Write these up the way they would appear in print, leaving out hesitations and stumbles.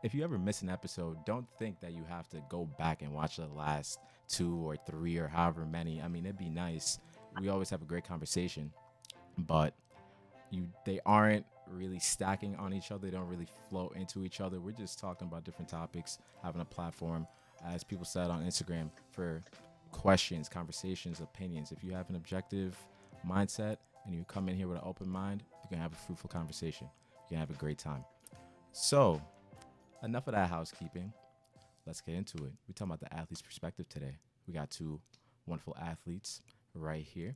if you ever miss an episode, don't think that you have to go back and watch the last two or three or however many. I mean, it'd be nice. We always have a great conversation, but they aren't really stacking on each other. They don't really flow into each other. We're just talking about different topics, having a platform, as people said on Instagram, for questions, conversations, opinions. If you have an objective mindset and you come in here with an open mind, you can have a fruitful conversation. You can have a great time. So, enough of that housekeeping. Let's get into it. We're talking about the athlete's perspective today. We got two wonderful athletes right here.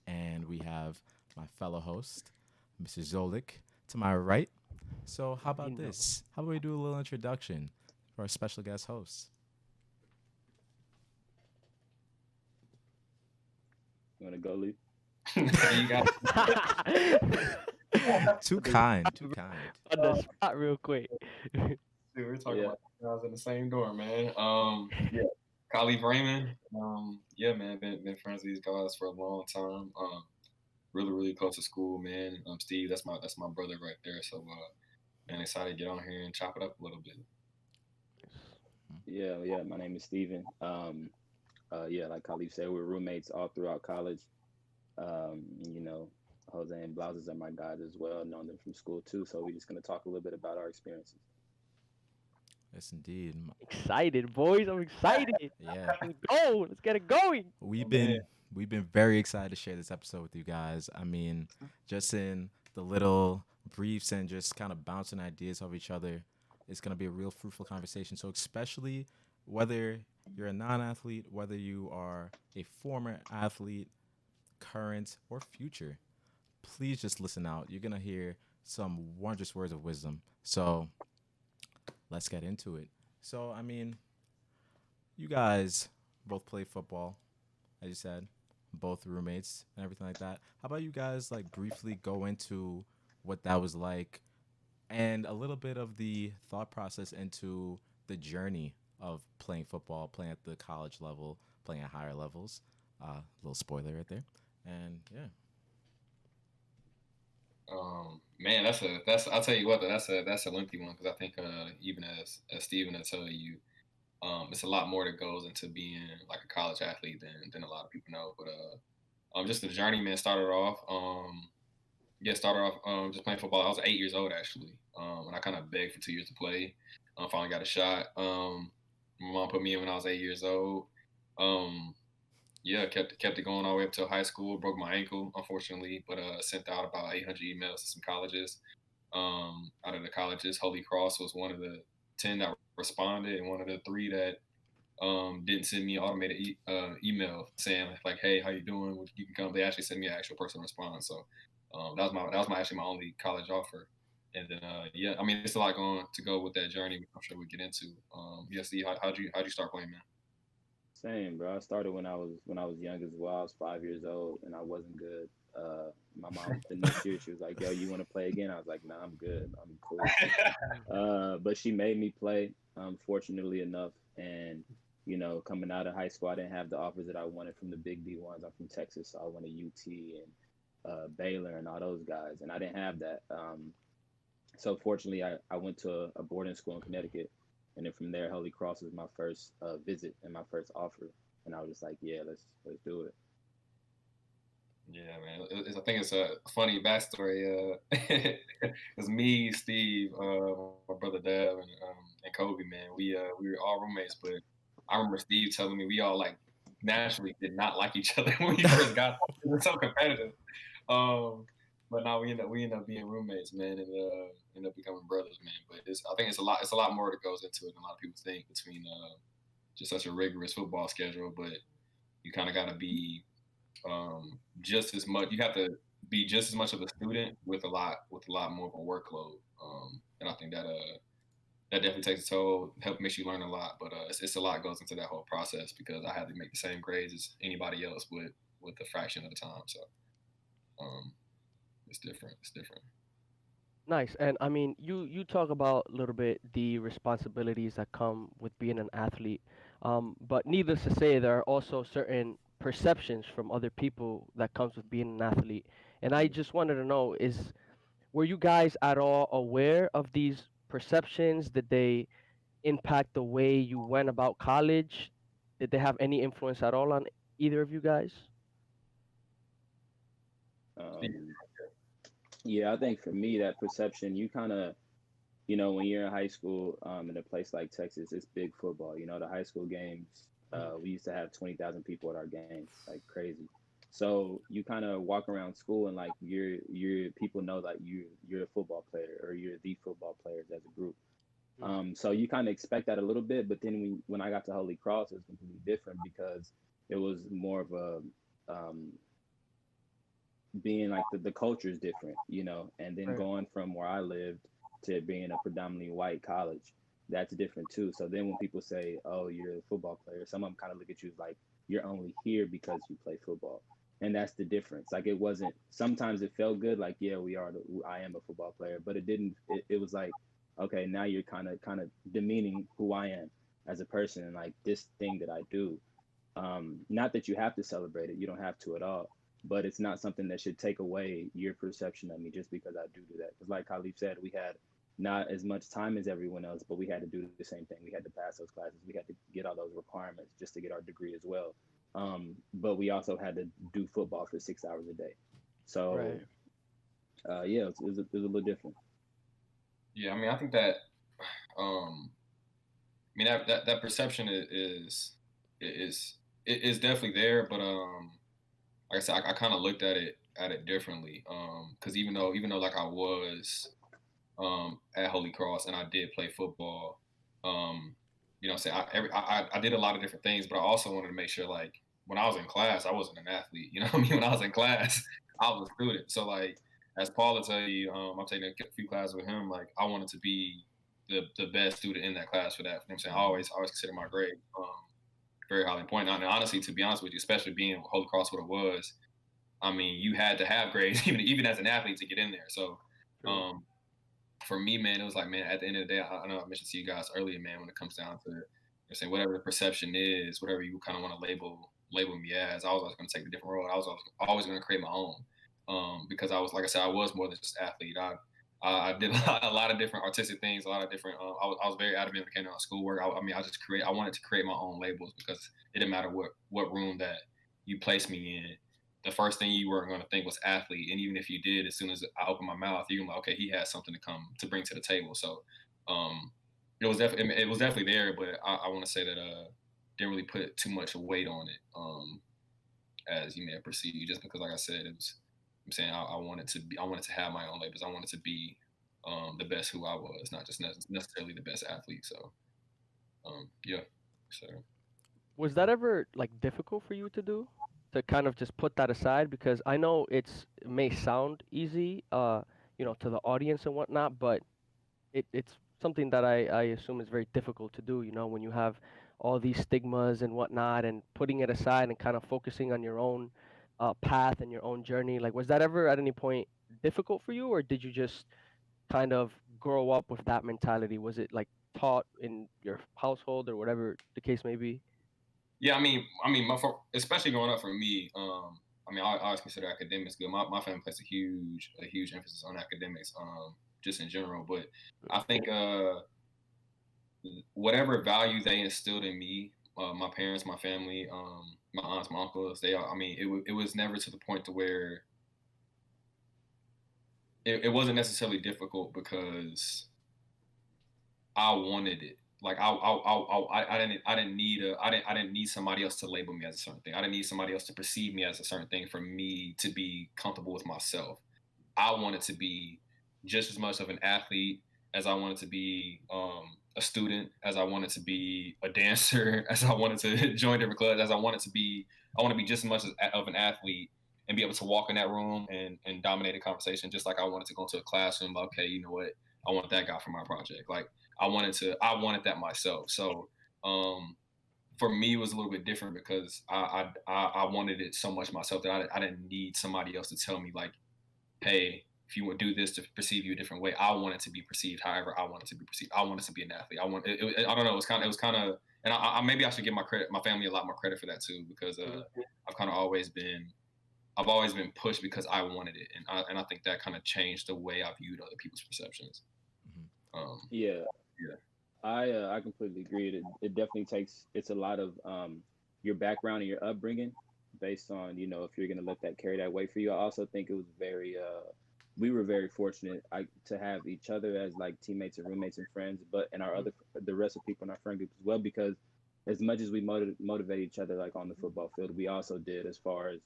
And we have my fellow host, Mr. Zolik, to my right. So, how You about know. this? How about we do a little introduction for our special guest host? You want to go, Lee? You got Too On the kind, spot, too kind. on the spot real quick. we're talking Yeah. about guys in the same door, man. Yeah, Khalif Raymond. Yeah, man, been friends with these guys for a long time. Really close to school, man. Steve, that's my brother right there. So, man, excited to get on here and chop it up a little bit. Yeah. My name is Steven. Yeah, like Khalif said, we're roommates all throughout college. And, Jose and Blouses are my guys as well. Known them from school too. So we're just gonna talk a little bit about our experiences. Yes, indeed. Excited, boys. I'm excited. Yeah, Let's go. Let's get it going. we've Oh, man. been we've been very excited to share this episode with you guys. I mean, just in the little briefs and just kind of bouncing ideas off each other, it's gonna be a real fruitful conversation. So especially whether you're a non-athlete, whether you are a former athlete, current or future, please just listen out. You're gonna hear some wondrous words of wisdom. So let's get into it. So I mean, you guys both play football, as you said, both roommates and everything like that. How about you guys like briefly go into what that was like and a little bit of the thought process into the journey of playing football, playing at the college level, playing at higher levels. Little spoiler right there. And yeah, Man, that's I'll tell you what, that's a lengthy one because I think even as Steven will tell you, it's a lot more that goes into being like a college athlete than a lot of people know. But just the journey, man, started off just playing football. I was 8 years old actually, and I kind of begged for 2 years to play. Finally got a shot. My mom put me in when I was 8 years old. Um, yeah, kept it going all the way up till high school. Broke my ankle, unfortunately, but sent out about 800 emails to some colleges. Out of the colleges, Holy Cross was one of the 10 that responded, and one of the three that didn't send me automated email saying like, "Hey, how you doing? You can come." They actually sent me an actual personal response. So that was my actually my only college offer. And then yeah, I mean it's a lot going to go with that journey. I'm sure we get into. Yeah, Steve, how'd you start playing, man? Same, bro. I started when I was young as well. I was 5 years old and I wasn't good. My mom the next year she was like, "Yo, you want to play again?" I was like, "Nah, I'm good. I'm cool." But she made me play. Fortunately enough, and coming out of high school, I didn't have the offers that I wanted from the big D1s. I'm from Texas, so I wanted UT and Baylor and all those guys, and I didn't have that. So fortunately, I went to a boarding school in Connecticut, and then from there, Holy Cross was my first visit and my first offer, and I was just like, yeah, let's do it. Yeah, man. I think it's a funny backstory. It's me, Steve, my brother Dev, and Kobe. Man, we were all roommates, but I remember Steve telling me we all like naturally did not like each other when we first got there. We were so competitive. Um, but now we end up being roommates, man, and end up becoming brothers, man. But I think it's a lot more that goes into it than a lot of people think between just such a rigorous football schedule, but you kind of got to be just as much. You have to be just as much of a student with a lot more of a workload. And I think that definitely takes a toll. Help makes you learn a lot, but it's a lot goes into that whole process because I had to make the same grades as anybody else with a fraction of the time. So um, it's different. It's different. Nice. And I mean, you talk about a little bit the responsibilities that come with being an athlete. But needless to say, there are also certain perceptions from other people that comes with being an athlete. And I just wanted to know is were you guys at all aware of these perceptions? Did they impact the way you went about college? Did they have any influence at all on either of you guys? Um, yeah, I think for me, that perception, you kind of, when you're in high school, in a place like Texas, it's big football. The high school games, Mhm. we used to have 20,000 people at our games, like crazy. So you kind of walk around school and like you're people know that you're a football player or you're the football players as a group. Mm. So you kind of expect that a little bit, but then when I got to Holy Cross, it was completely different because it was more of a um, being like the culture is different, and then Right. going from where I lived to being a predominantly white college, that's different too. So then when people say, "Oh, you're a football player," some of them kind of look at you as like you're only here because you play football, and that's the difference. Like it wasn't. Sometimes it felt good, like yeah, I am a football player, but it didn't. It was like, okay, now you're kind of demeaning who I am as a person and like this thing that I do. Not that you have to celebrate it, you don't have to at all, but it's not something that should take away your perception of me just because I do that. Because, like Khalif said, we had not as much time as everyone else, but we had to do the same thing. We had to pass those classes, we had to get all those requirements just to get our degree as well. But we also had to do football for 6 hours a day. So, Right. yeah, it was a little different. Yeah, I mean, I think that, I mean, that perception is is definitely there, but like I said, I kind of looked at it differently. Because even though like I was at Holy Cross and I did play football, um, what I'm saying, I did a lot of different things, but I also wanted to make sure like when I was in class, I wasn't an athlete. You know what I mean? When I was in class, I was a student. So like as Paul will tell you, I'm taking a few classes with him. Like I wanted to be the best student in that class for that. You know what I'm saying? I always consider my grade very highly important. And honestly, to be honest with you, especially being Holy Cross what it was, I mean, you had to have grades even as an athlete to get in there. So True. um, for me, man, it was like, man, at the end of the day, I know I mentioned to you guys earlier, man, when it comes down to saying whatever the perception is, whatever you kind of want to label me as, I was always going to take a different road. I was always going to create my own, because I was, like I said, I was more than just an athlete. I did a lot of different artistic things, a lot of different. I was very adamant when it came to schoolwork. I mean, I wanted to create my own labels because it didn't matter what room that you placed me in. The first thing you weren't going to think was athlete, and even if you did, as soon as I opened my mouth, you're like, okay, he has something to come to bring to the table. So, um, it was definitely there, but I want to say that didn't really put too much weight on it, as you may have perceived, just because, like I said, it was. I'm saying I wanted to have my own labels. I wanted to be the best who I was, not just necessarily the best athlete. So, yeah, so. Was that ever like difficult for you to do? To kind of just put that aside, because I know it may sound easy, to the audience and whatnot, but it's something that I assume is very difficult to do, when you have all these stigmas and whatnot, and putting it aside and kind of focusing on your own path and your own journey. Like, was that ever at any point difficult for you, or did you just kind of grow up with that mentality? Was it like taught in your household or whatever the case may be? Yeah, especially growing up for me, I always consider academics good. My family places a huge emphasis on academics, just in general. But I think whatever value they instilled in me, my parents, my family, my aunts, my uncles, they are. I mean, it was never to the point to where it wasn't necessarily difficult because I wanted it. Like I didn't need somebody else to label me as a certain thing. I didn't need somebody else to perceive me as a certain thing for me to be comfortable with myself. I wanted to be just as much of an athlete as I wanted to be a student, as I wanted to be a dancer, as I wanted to join different clubs, as I wanted to be. I want to be just as much of an athlete and be able to walk in that room and dominate a conversation, just like I wanted to go into a classroom. Okay, you know what? I want that guy for my project. Like I wanted that myself. So um, for me, it was a little bit different because I wanted it so much myself that I didn't need somebody else to tell me like, hey, if you would do this to perceive you a different way, I want it to be perceived however I want it to be perceived. I want it to be an athlete. I don't know. It was kind of, and maybe I should give my family a lot more credit for that too, because Mhm. I've kind of I've always been pushed because I wanted it, and I think that kind of changed the way I viewed other people's perceptions. Mhm. Yeah, Yeah, I completely agree. It definitely takes it's a lot of your background and your upbringing based on if you're gonna let that carry that weight for you. I also think it was very we were very fortunate to have each other as like teammates and roommates and friends, but and our other the rest of people in our friend group as well because as much as we motivate each other like on the football field, we also did as far as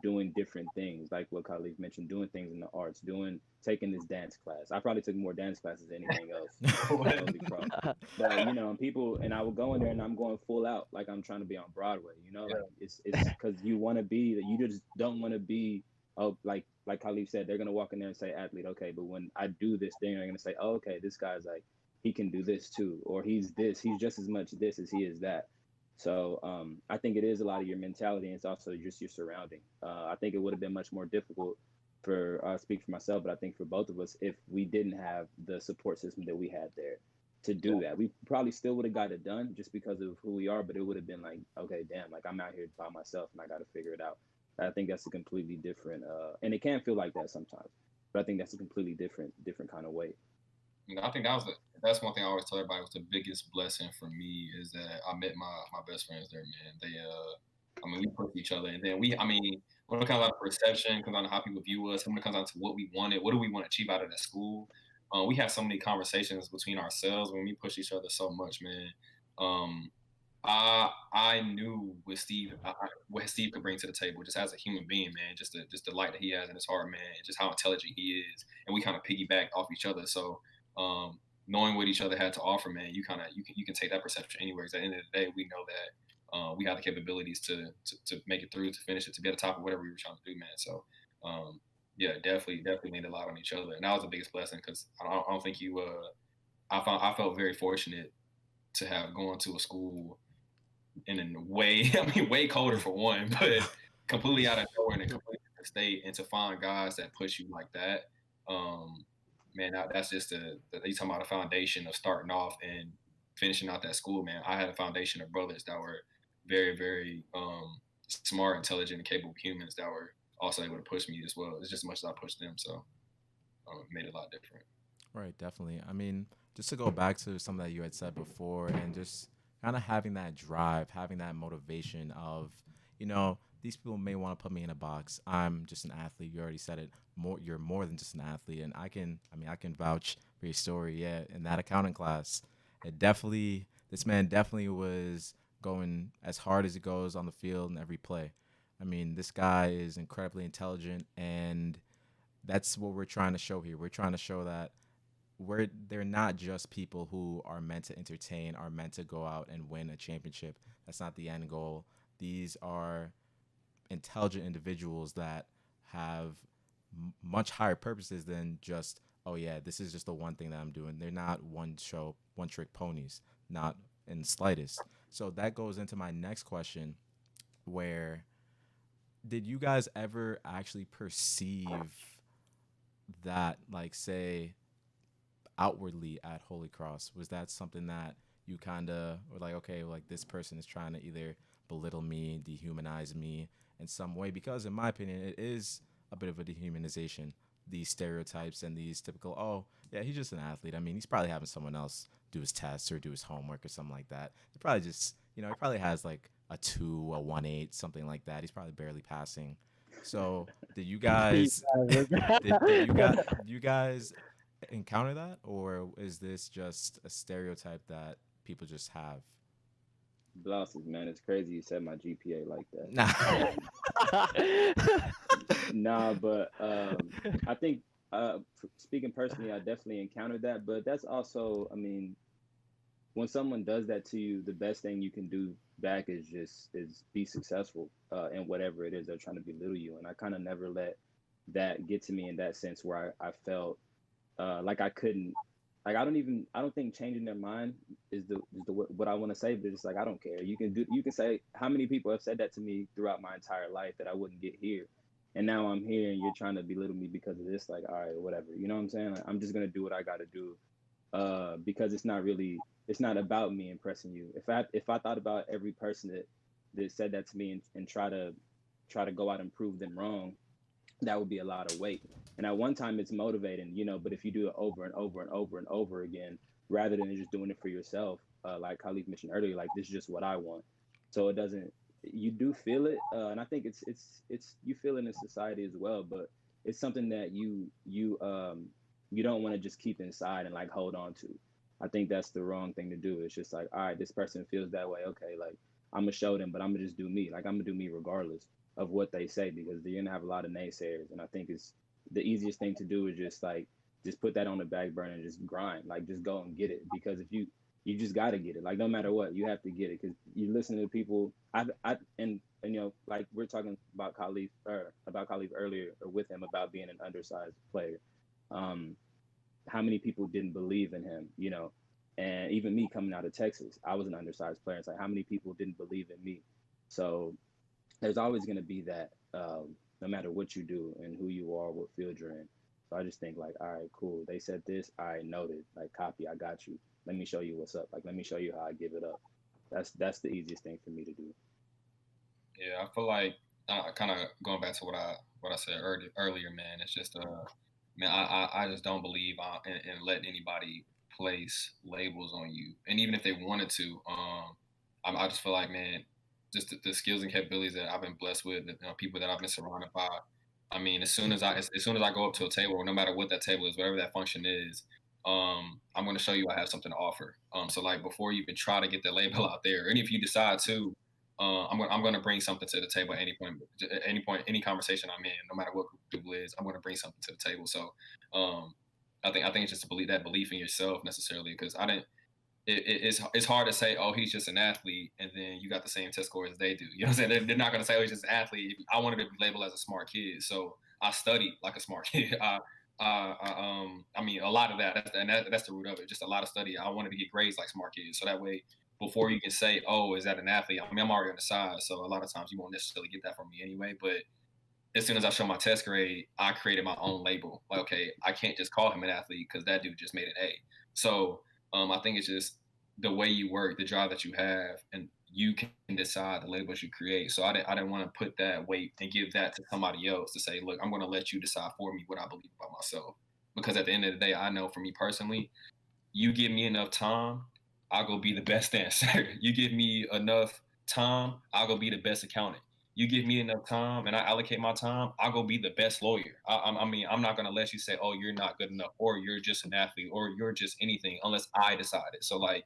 doing different things, like what Khalif mentioned, doing things in the arts, taking this dance class. I probably took more dance classes than anything else at Holy Cross. But and people, and I would go in there and I'm going full out, like I'm trying to be on Broadway. Like it's because you want to be, you just don't want to be. Oh, like Khalif said, they're gonna walk in there and say athlete, okay, but when I do this thing, they're gonna say, oh, okay, this guy's like he can do this too, or he's just as much this as he is that. So I think it is a lot of your mentality, and it's also just your surrounding. I think it would have been much more difficult for I speak for myself, but I think for both of us if we didn't have the support system that we had there to yeah, do that. We probably still would have got it done just because of who we are, but it would have been like, okay, damn, like I'm out here by myself and I got to figure it out. I think that's a completely different, and it can feel like that sometimes, but I think that's a completely different kind of weight. I think that's one thing I always tell everybody was the biggest blessing for me is that I met my best friends there, man. I mean, we pushed each other, and then I mean, when it comes down to perception, comes down to how people view us, when it comes down to what we wanted, what do we want to achieve out of that school, we had so many conversations between ourselves when we pushed each other so much, man. Um, I knew what Steve could bring to the table just as a human being, man. Just the light that he has in his heart, man. And just how intelligent he is, and we kind of piggybacked off each other. So knowing what each other had to offer, man, you can take that perception anywhere. 'Cause at the end of the day, we know that we have the capabilities to make it through, to finish it, to be at the top of whatever we were trying to do, man. So um, yeah, definitely leaned a lot on each other, and that was the biggest blessing because I don't think you. I felt very fortunate to have gone to a school in a way, I mean, way colder for one, but completely out of nowhere in a completely different state, and to find guys that push you like that, um, man, that's just you talking about a foundation of starting off and finishing out that school, man. I had a foundation of brothers that were very smart, intelligent, and capable humans that were also able to push me as well. It's just as much as I pushed them, so it made it a lot different. Right, definitely. I mean, just to go back to something that you had said before and just kind of having that drive, having that motivation of, these people may want to put me in a box. I'm just an athlete. You already said it. You're more than just an athlete. And I can vouch for your story. Yeah, in that accounting class, this man definitely was going as hard as it goes on the field in every play. I mean, this guy is incredibly intelligent, and that's what we're trying to show here. We're trying to show that they're not just people who are meant to entertain, are meant to go out and win a championship. That's not the end goal. These are intelligent individuals that have much higher purposes than just, oh yeah, this is just the one thing that I'm doing. They're not one trick ponies, not in the slightest. So that goes into my next question, where did you guys ever actually perceive that, like, say, outwardly at Holy Cross? Was that something that you kind of were like, okay, like this person is trying to either belittle me, dehumanize me in some way? Because in my opinion, it is a bit of a dehumanization. These stereotypes and these typical, oh yeah, he's just an athlete. I mean, he's probably having someone else do his tests or do his homework or something like that. He probably just, he probably has like a 2, a 1.8, something like that. He's probably barely passing. So did you Steve guys did you guys encounter that, or is this just a stereotype that people just have? Blouses, man, it's crazy you said my GPA like that. Nah. Nah, but I think speaking personally, I definitely encountered that. But that's also, I mean, when someone does that to you, the best thing you can do back is be successful in whatever it is they're trying to belittle you. And I kind of never let that get to me in that sense where I felt like I couldn't, like I don't think changing their mind is the what I want to say, but it's like I don't care. You can say how many people have said that to me throughout my entire life that I wouldn't get here, and now I'm here and you're trying to belittle me because of this. Like, all right, whatever. You know what I'm saying? Like, I'm just gonna do what I got to do because it's not about me impressing you. If I thought about every person that said that to me and try to go out and prove them wrong, that would be a lot of weight. And at one time it's motivating, but if you do it over and over and over and over again, rather than just doing it for yourself, like Khalif mentioned earlier, like this is just what I want. So it doesn't, you do feel it. And I think it's, you feel it in society as well, but it's something that you don't want to just keep inside and like hold on to. I think that's the wrong thing to do. It's just like, all right, this person feels that way. Okay. Like I'm gonna show them, but I'm gonna just do me. Like I'm gonna do me regardless of what they say, because you're gonna have a lot of naysayers. And I think it's the easiest thing to do is just like just put that on the back burner and just grind. Like just go and get it, because if you just got to get it. Like no matter what, you have to get it, because you listen to people. And like we're talking about Khalif earlier, or with him, about being an undersized player. Um, how many people didn't believe in him? And even me coming out of Texas, I was an undersized player. It's like how many people didn't believe in me? So there's always going to be that, no matter what you do and who you are, what field you're in. So I just think like, all right, cool. They said this, I noted. Like, copy, I got you. Let me show you what's up. Like, let me show you how I give it up. That's the easiest thing for me to do. Yeah, I feel like kind of going back to what I said earlier, man. It's just man, I just don't believe in letting anybody place labels on you, and even if they wanted to, I just feel like, man, just the skills and capabilities that I've been blessed with, people that I've been surrounded by. I mean, as soon as I go up to a table, no matter what that table is, whatever that function is, I'm going to show you I have something to offer. So like before you even try to get that label out there, and if you decide to, I'm going to bring something to the table any conversation I'm in, no matter what group of people is, I'm going to bring something to the table. So, um, I think it's just to believe that belief in yourself necessarily, because I didn't. It's hard to say, oh, he's just an athlete, and then you got the same test score as they do. You know what I'm saying? They're not going to say, oh, he's just an athlete. I wanted to be labeled as a smart kid, so I studied like a smart kid. I mean, a lot of that, that's the root of it. Just a lot of study. I wanted to get grades like smart kids, so that way, before you can say, "Oh, is that an athlete?" I mean, I'm already on the side, so a lot of times you won't necessarily get that from me anyway. But as soon as I show my test grade, I created my own label. Like, okay, I can't just call him an athlete because that dude just made an A. So I think it's just the way you work, the drive that you have, and you can decide the labels you create. So I didn't want to put that weight and give that to somebody else to say, look, I'm going to let you decide for me what I believe about myself. Because at the end of the day, I know for me personally, you give me enough time, I'll go be the best dancer. You give me enough time, I'll go be the best accountant. You give me enough time and I allocate my time, I'll go be the best lawyer. I mean, I'm not going to let you say, oh, you're not good enough, or you're just an athlete, or you're just anything unless I decide it. So, like,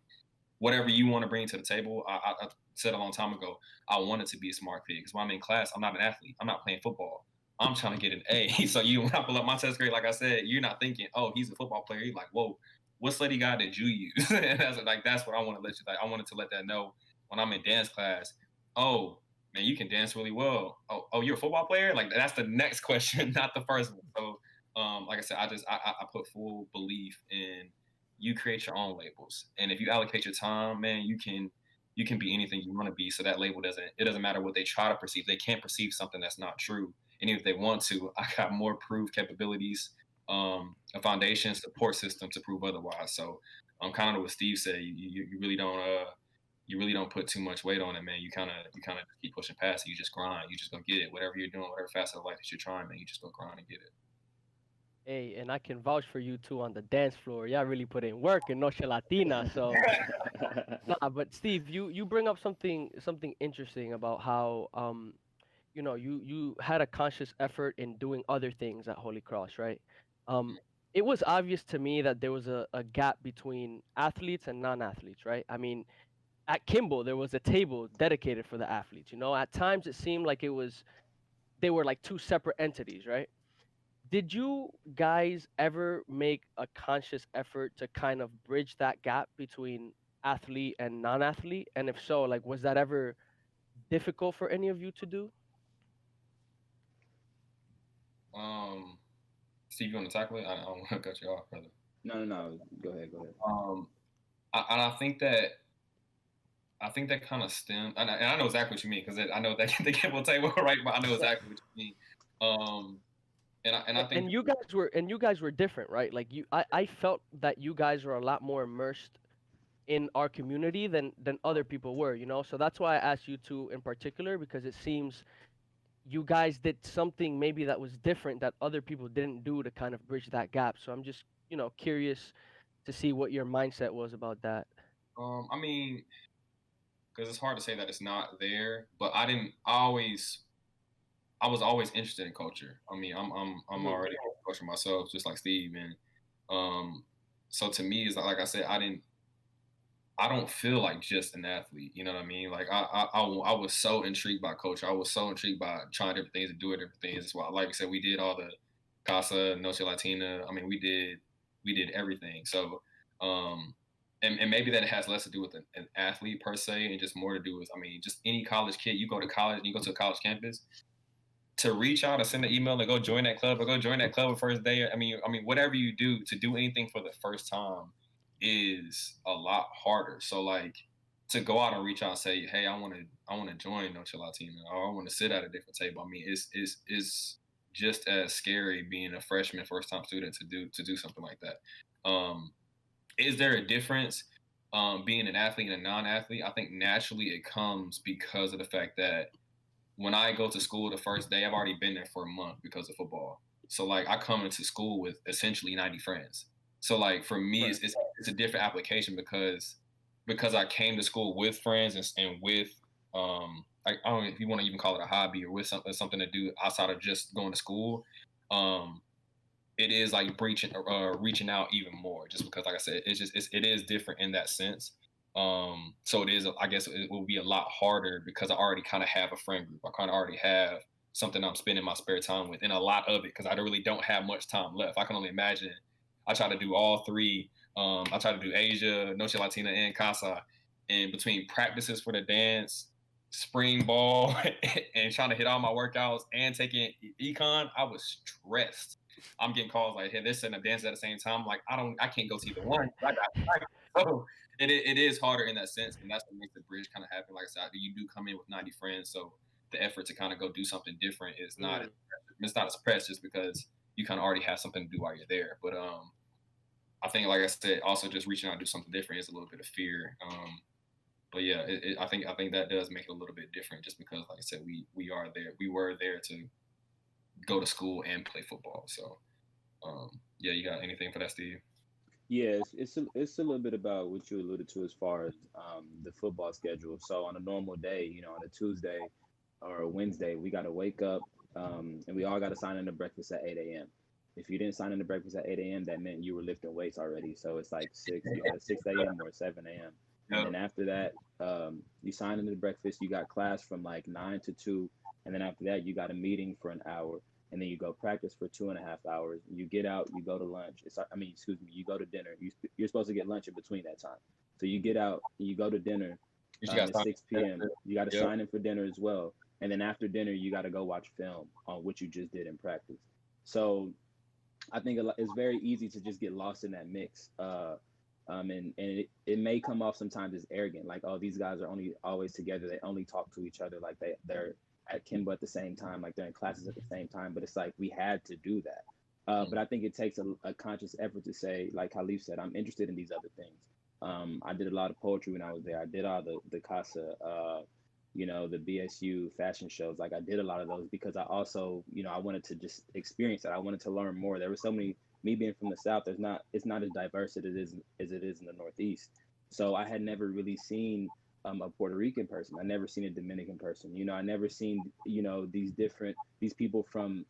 whatever you want to bring to the table, I said a long time ago, I wanted to be a smart kid because when I'm in class, I'm not an athlete. I'm not playing football. I'm trying to get an A. So when I pull up my test grade, like I said, you're not thinking, oh, he's a football player. You're like, whoa, what study guide did you use? And that's what I want to let you. Like, I wanted to let that know when I'm in dance class. Oh, man, you can dance really well. Oh, you're a football player. Like that's the next question, not the first one. So, like I said, I put full belief in you create your own labels, and if you allocate your time, man, you can be anything you want to be. So that label doesn't matter what they try to perceive. They can't perceive something that's not true. And if they want to, I got more proof capabilities, a foundation support system to prove otherwise. So kind of what Steve said. You really don't put too much weight on it, man. You kind of keep pushing past it. You just grind. You just go get it. Whatever you're doing, whatever facet of life that you're trying, man, you just go grind and get it. Hey, and I can vouch for you too on the dance floor. Y'all really put in work in Noche Latina. So, nah, but Steve, you bring up something interesting about how you had a conscious effort in doing other things at Holy Cross, right? It was obvious to me that there was a gap between athletes and non-athletes, right? I mean, at Kimball there was a table dedicated for the athletes. At times it seemed like they were like two separate entities, right? Did you guys ever make a conscious effort to kind of bridge that gap between athlete and non-athlete? And if so, like, was that ever difficult for any of you to do? Um, Steve, you want to tackle it? I don't want to cut you off, brother. No, no, no. Go ahead. Go ahead. And I think that kind of stemmed, and I know exactly what you mean because I know that the Kimball table, right? But I know exactly what you mean. Um, and I think And you guys were different, right? Like I felt that you guys were a lot more immersed in our community than other people were. So that's why I asked you two in particular, because it seems you guys did something maybe that was different that other people didn't do to kind of bridge that gap. So I'm just, curious to see what your mindset was about that. I mean, because it's hard to say that it's not there, but I didn't always. I was always interested in culture. I mean, I'm Hmm. already a culture myself, just like Steve, and um, so to me, it's like I said, I don't feel like just an athlete. You know what I mean? Like I was so intrigued by culture. I was so intrigued by trying different things and doing different things. That's why, like I said, we did all the Casa, Noche Latina. I mean, we did everything. So, um, and maybe that has less to do with an athlete per se, and just more to do with, I mean, just any college kid. You go to college and you go to a college campus to reach out and send an email to go join that club or go join that club the first day. I mean, whatever you do to do anything for the first time is a lot harder. So like to go out and reach out and say, hey, I want to join Noche Latina or I want to sit at a different table. I mean, it's just as scary being a freshman first time student to do something like that. Is there a difference being an athlete and a non-athlete? I think naturally it comes because of the fact that when I go to school the first day, I've already been there for a month because of football. So like I come into school with essentially 90 friends. So like for me, Right. it's a different application because I came to school with friends and with I don't know if you want to even call it a hobby or with something to do outside of just going to school. Um, it is like reaching out even more just because like I said it is different in that sense. So it is, I guess it will be a lot harder because I already kind of have a friend group. I kind of already have something I'm spending my spare time with, and a lot of it because I really don't have much time left. I can only imagine. I try to do all three. I try to do Asia, Noche Latina, and Casa, and between practices for the dance, spring ball, and trying to hit all my workouts and taking econ, I was stressed. I'm getting calls like, "Hey, this and a dance at the same time." Like, I can't go to either one. So it is harder in that sense, and that's what makes the bridge kind of happen. Like I said, you do come in with 90 friends, so the effort to kind of go do something different is not Mm. it's not as pressed just because you kind of already have something to do while you're there. But I think, like I said, also just reaching out and do something different is a little bit of fear. But yeah, I think that does make it a little bit different, just because, like I said, we were there to go to school and play football. So yeah, you got anything for that, Steve? Yeah, it's a little bit about what you alluded to as far as the football schedule. So on a normal day, on a Tuesday or a Wednesday, we got to wake up and we all got to sign in to breakfast at 8 a.m. If you didn't sign in to breakfast at 8 a.m., that meant you were lifting weights already. So it's like you had a 6 a.m. or 7 a.m. And Yep. then after that, you sign into the breakfast, you got class from like 9 to 2. And then after that, you got a meeting for an hour and then you go practice for 2.5 hours. You get out, you go to lunch. Excuse me, you go to dinner. You're supposed to get lunch in between that time. So you get out, you go to dinner. You just got At to 6 p.m. You got to Yep. sign in for dinner as well. And then after dinner, you got to go watch film on what you just did in practice. So I think it's very easy to just get lost in that mix. And it may come off sometimes as arrogant, like, oh, these guys are only always together. They only talk to each other, like they're at Kimba at the same time, like they're in classes at the same time. But it's like we had to do that. But I think it takes a conscious effort to say, like Khalif said, I'm interested in these other things. I did a lot of poetry when I was there. I did all the Casa, the BSU fashion shows. Like I did a lot of those because I also, I wanted to just experience it. I wanted to learn more. There were so many. Me being from the South, it's not as diverse as it is in the Northeast. So I had never really seen a Puerto Rican person. I never seen a Dominican person. I never seen these people from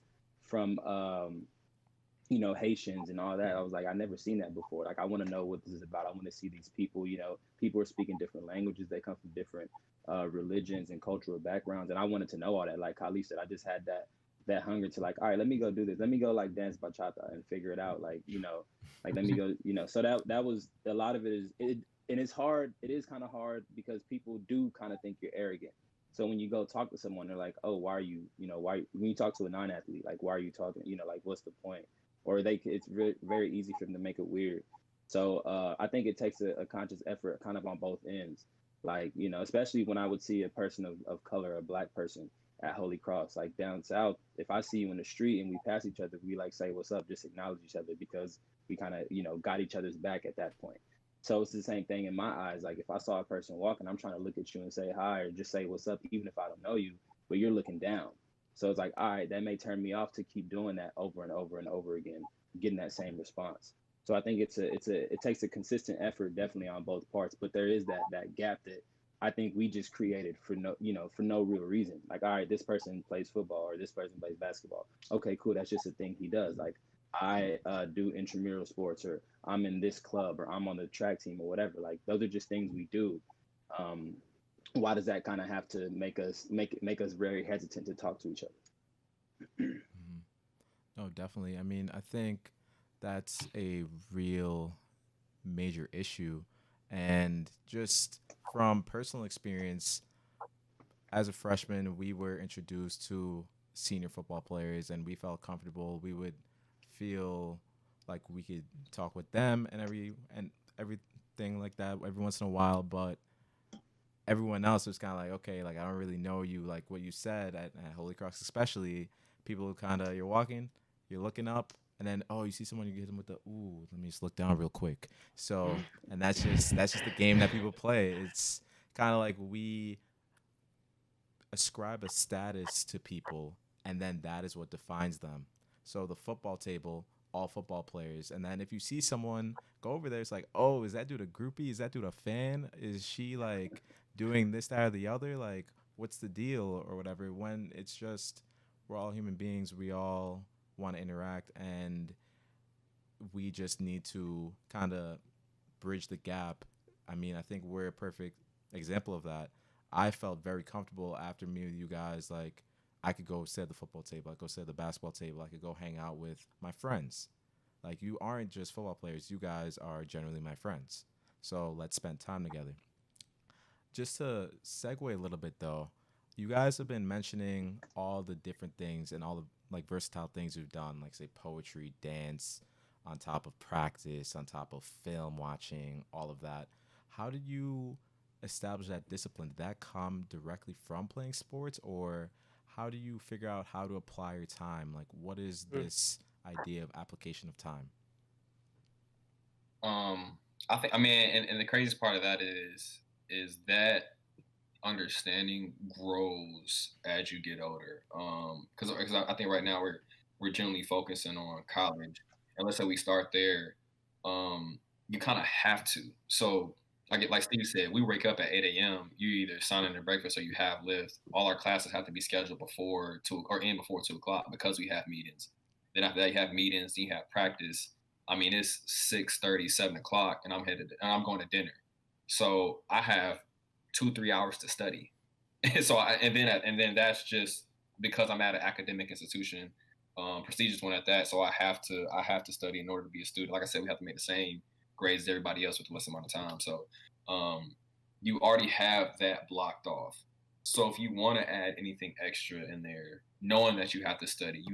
Haitians and all that. I was like, I never seen that before. Like, I want to know what this is about. I want to see these people. People are speaking different languages. They come from different religions and cultural backgrounds, and I wanted to know all that. Like Khalid said, I just had that hunger to, like, all right, let me go do this. Let me go like dance bachata and figure it out. Like let me go. So that was a lot of it is it, and it's hard. It is kind of hard because people do kind of think you're arrogant. So when you go talk to someone, they're like, "Oh, why are you? Why?" When you talk to a non-athlete, like, "Why are you talking? Like, what's the point?" Or it's very easy for them to make it weird. So I think it takes a conscious effort kind of on both ends. Like, especially when I would see a person of color, a black person at Holy Cross, like down south, if I see you in the street and we pass each other, we like say what's up, just acknowledge each other because we kind of, got each other's back at that point. So it's the same thing in my eyes. Like if I saw a person walking, I'm trying to look at you and say hi or just say what's up, even if I don't know you, but you're looking down. So it's like, all right, that may turn me off to keep doing that over and over and over again, getting that same response. So I think it takes a consistent effort definitely on both parts, but there is that gap that I think we just created for no real reason. Like, all right, this person plays football or this person plays basketball. Okay, cool, that's just a thing he does. Like, I do intramural sports, or I'm in this club, or I'm on the track team, or whatever. Like, those are just things we do. Um, why does that kind of have to make us very hesitant to talk to each other? Mhm. No, definitely. I mean, I think that's a real major issue. And just from personal experience, as a freshman, we were introduced to senior football players and we felt comfortable. We would feel like we could talk with them and everything like that every once in a while, but everyone else was kind of like, okay, like I don't really know you, like what you said at Holy Cross, especially people kind of you're walking, you're looking up, and then oh, you see someone, you get them with the ooh, let me just look down real quick. So, and that's just the game that people play. It's kind of like we ascribe a status to people, and then that is what defines them. So the football table, all football players, and then if you see someone go over there, it's like, oh, is that dude a groupie? Is that dude a fan? Is she like doing this, that, or the other? Like, what's the deal or whatever? When it's just we're all human beings, we all want to interact, and we just need to kind of bridge the gap. I mean, I think we're a perfect example of that. I felt very comfortable after meeting with you guys. Like, I could go sit at the football table, I could go sit at the basketball table, I could go hang out with my friends. Like, you aren't just football players, you guys are generally my friends. So let's spend time together. Just to segue a little bit though, you guys have been mentioning all the different things and all the like versatile things you've done, like say poetry, dance, on top of practice, on top of film watching, all of that. How did you establish that discipline? Did that come directly from playing sports, or how do you figure out how to apply your time? Like, what is Mm, this idea of application of time? Um, I think I mean, and the craziest part of that is that understanding grows as you get older. Because I think right now we're generally focusing on college, and let's say we start there, you kind of have to. So like Steve said, we wake up at 8 a.m. You either sign in to breakfast or you have lift. All our classes have to be scheduled before 2 or in before 2 o'clock because we have meetings. Then after that, you have meetings, then you have practice. I mean, it's 6:30, 7 o'clock, and I'm going to dinner. So I have 2 3 hours to study. And then that's just because I'm at an academic institution, prestigious one at that. So I have to study in order to be a student. Like I said, we have to make the same grades as everybody else with less amount of time. So um, you already have that blocked off. So if you want to add anything extra in there, knowing that you have to study,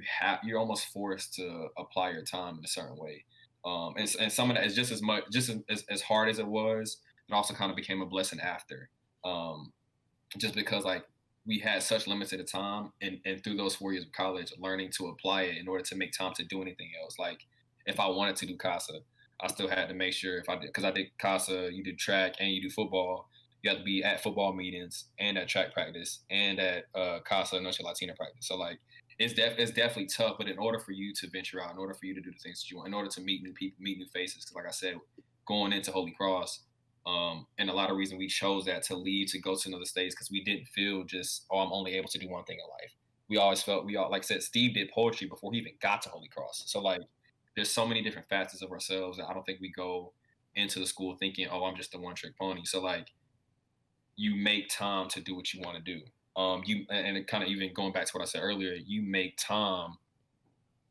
you're almost forced to apply your time in a certain way. And some of that is just as much just as hard as it was. It also kind of became a blessing after. Um, just because like we had such limited time and through those 4 years of college learning to apply it in order to make time to do anything else. Like if I wanted to do casa, I still had to make sure if I did, because I did casa, you do track and you do football, you have to be at football meetings and at track practice and at casa Noche Latina practice. So like it's definitely tough, but in order for you to venture out, in order for you to do the things that you want, in order to meet new people, meet new faces, because like I said, going into Holy Cross, and a lot of reason we chose that to leave to go to another states because we didn't feel just, oh, I'm only able to do one thing in life. We always felt we all, like I said, Steve did poetry before he even got to Holy Cross. So like there's so many different facets of ourselves that I don't think we go into the school thinking, oh, I'm just a one trick pony. So like you make time to do what you want to do. You and it kind of even going back to what I said earlier, you make time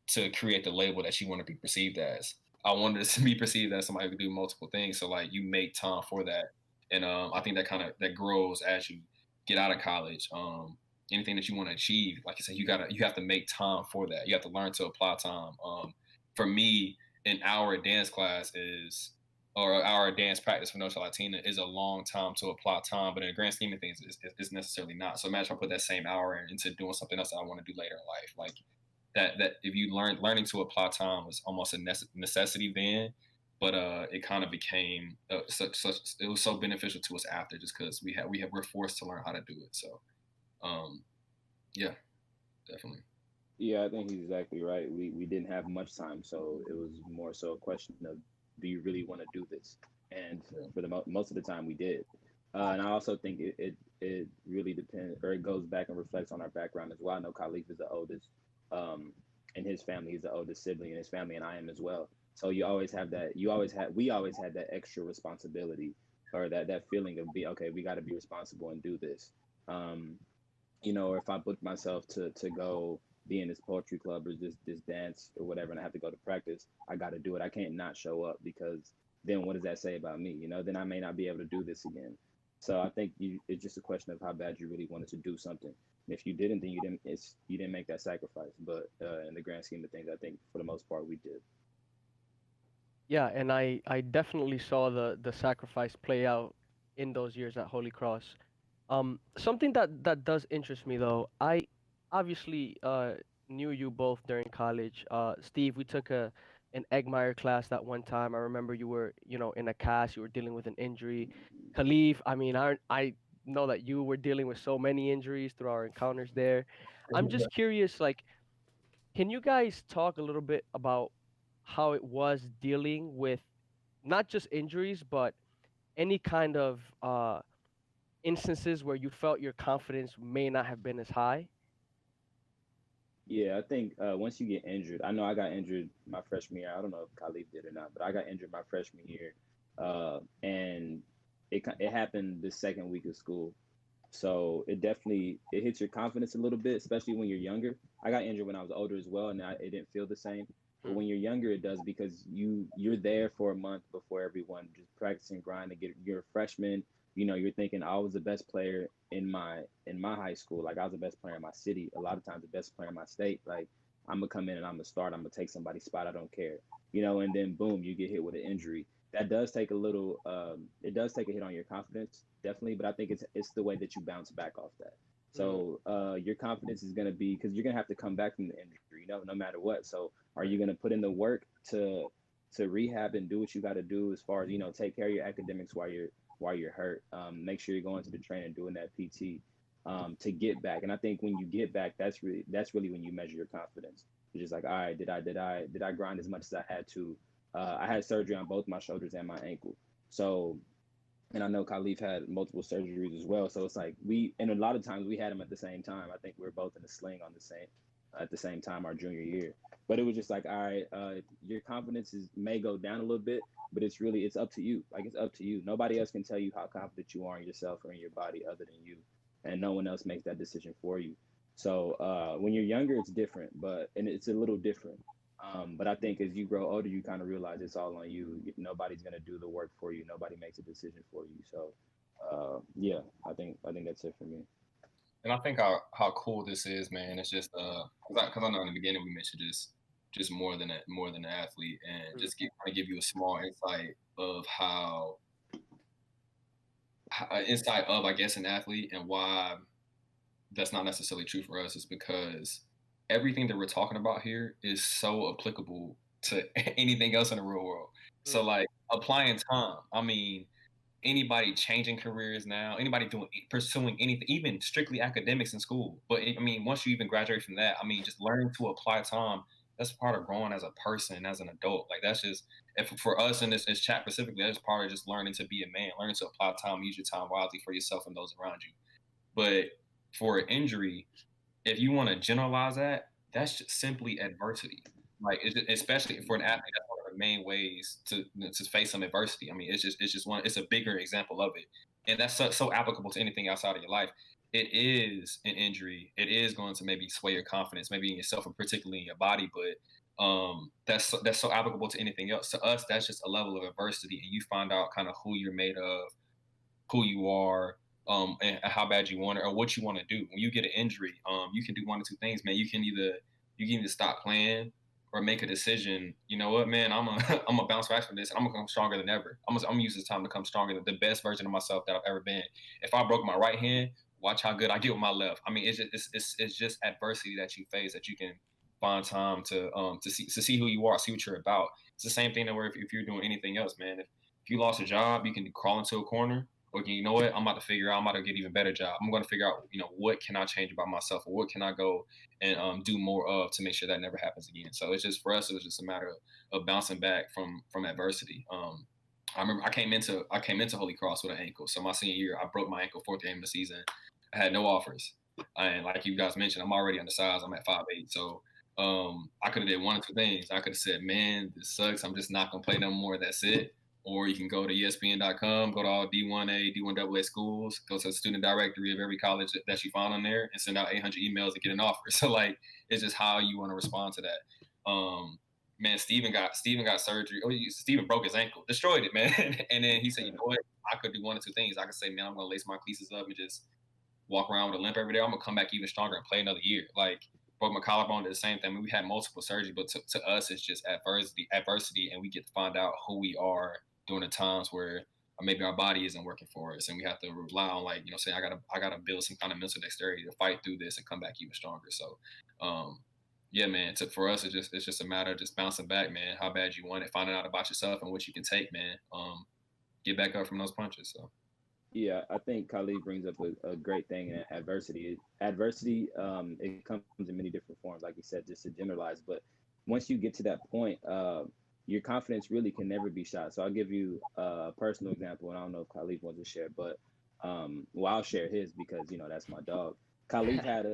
to create the label that you want to be perceived as. I wanted to be perceived as somebody who could do multiple things. So like you make time for that. And I think that kind of that grows as you get out of college. Anything that you want to achieve, like I said, you have to make time for that. You have to learn to apply time. For me, an hour dance class is or an hour dance practice for Noche Latina is a long time to apply time, but in the grand scheme of things, it's necessarily not. So imagine if I put that same hour into doing something else that I want to do later in life. Like that if you learning to apply time was almost a necessity then, but it kind of became such it was so beneficial to us after just because we're forced to learn how to do it. So um, yeah. Definitely. Yeah, I think he's exactly right. We didn't have much time, so it was more so a question of, do you really want to do this? And for the most of the time, we did. And I also think it really depends, or it goes back and reflects on our background as well. I know Khalif is the oldest, um, in his family. He's the oldest sibling in his family, and I am as well. So you always have that. We always had that extra responsibility, or that feeling of be okay. We got to be responsible and do this. Um, or if I book myself to go be in this poetry club or this dance or whatever, and I have to go to practice, I got to do it. I can't not show up, because then what does that say about me? Then I may not be able to do this again. So I think it's just a question of how bad you really wanted to do something. And if you didn't, then you didn't make that sacrifice. But in the grand scheme of things, I think for the most part we did. Yeah, and I definitely saw the sacrifice play out in those years at Holy Cross. Something that does interest me though, I obviously knew you both during college. Steve, we took an Eggmeyer class that one time. I remember you were, in a cast, you were dealing with an injury. Khalif, I mean, I know that you were dealing with so many injuries through our encounters there. I'm just curious, like, can you guys talk a little bit about how it was dealing with not just injuries, but any kind of instances where you felt your confidence may not have been as high? Yeah, I think once you get injured, I know I got injured my freshman year. I don't know if Khalif did or not, but I got injured my freshman year, and it happened the second week of school. So it hits your confidence a little bit, especially when you're younger. I got injured when I was older as well, and it didn't feel the same. But Mm, when you're younger, it does, because you're there for a month before everyone, just practicing, grinding. You're a freshman. You're thinking I was the best player in my high school. Like, I was the best player in my city. A lot of times, the best player in my state. Like, I'm gonna come in and I'm gonna start. I'm gonna take somebody's spot. I don't care. And then boom, you get hit with an injury. That does take a little. It does take a hit on your confidence, definitely. But I think it's the way that you bounce back off that. mm, So your confidence is going to be, because you're going to have to come back from the injury, no matter what. So are you going to put in the work to rehab and do what you got to do, as far as take care of your academics while you're hurt. Make sure you're going to the trainer and doing that PT, to get back. And I think when you get back, that's really when you measure your confidence. It's just like, all right, did I grind as much as I had to? I had surgery on both my shoulders and my ankle. So, and I know Khalif had multiple surgeries as well. So it's like and a lot of times we had them at the same time. I think we were both in a sling at the same time our junior year. But it was just like, all right, your confidence may go down a little bit, but it's up to you. Like, it's up to you. Nobody else can tell you how confident you are in yourself or in your body other than you, and no one else makes that decision for you. So when you're younger, it's different, and it's a little different. But I think as you grow older, you kind of realize it's all on you. Nobody's gonna do the work for you. Nobody makes a decision for you. So, yeah, I think that's it for me. And I think how cool this is, man. It's just because I know in the beginning we mentioned just more than an athlete, and mm, just kind of give you a small insight of insight of, I guess, an athlete, and why that's not necessarily true for us is because everything that we're talking about here is so applicable to anything else in the real world. So mm, like applying time, I mean, anybody changing careers now, anybody pursuing anything, even strictly academics in school. But I mean, once you even graduate from that, I mean, just learning to apply time. That's part of growing as a person, as an adult. Like that's just if for us in this chat specifically, that's part of just learning to be a man, learning to apply time, use your time wisely for yourself and those around you. But for an injury, if you want to generalize that, that's just simply adversity. Like especially for an athlete, that's one of the main ways to face some adversity. I mean, it's just one. It's a bigger example of it, and that's so applicable to anything outside of your life. It is an injury. It is going to maybe sway your confidence, maybe in yourself and particularly in your body. But that's so applicable to anything else. To us, that's just a level of adversity, and you find out kind of who you're made of, who you are, and how bad you want it or what you want to do. When you get an injury, you can do one or two things, man. You can either stop playing or make a decision. You know what, man? I'm gonna bounce back from this, and I'm gonna come stronger than ever. I'm gonna use this time to come stronger than the best version of myself that I've ever been. If I broke my right hand, watch how good I get with my left. I mean, it's just adversity that you face that you can find time to see who you are, see what you're about. It's the same thing that where if you're doing anything else, man. If you lost a job, you can crawl into a corner okay, you know what? I'm about to figure out. I'm about to get even better job. I'm going to figure out, what can I change about myself, or what can I go and do more of to make sure that never happens again. So it's just for us. It was just a matter of bouncing back from adversity. I remember I came into Holy Cross with an ankle. So my senior year, I broke my ankle fourth game of the season. I had no offers, and like you guys mentioned, I'm already undersized. I'm at 5'8", so I could have did one or two things. I could have said, "Man, this sucks. I'm just not gonna play no more. That's it." Or you can go to ESPN.com, go to all D1A, D1AA schools, go to the student directory of every college that you find on there, and send out 800 emails and get an offer. So like, it's just how you want to respond to that. Man, Steven got surgery. Oh, Steven broke his ankle, destroyed it, man. And then he said, "You know what? I could do one or two things. I could say, man, I'm gonna lace my cleats up and just walk around with a limp every day. I'm gonna come back even stronger and play another year." Like, broke my collarbone, did the same thing. I mean, we had multiple surgeries, but to us, it's just adversity, and we get to find out who we are during the times where maybe our body isn't working for us, and we have to rely on, like, say, I gotta build some kind of mental dexterity to fight through this and come back even stronger. So, yeah, man. For us, it's just a matter of just bouncing back, man. How bad you want it, finding out about yourself and what you can take, man. Get back up from those punches. So. Yeah, I think Khalid brings up a great thing in adversity. Adversity, it comes in many different forms, like you said, just to generalize. But once you get to that point, your confidence really can never be shot. So I'll give you a personal example, and I don't know if Khalid wants to share, but well, I'll share his because that's my dog. Khalid had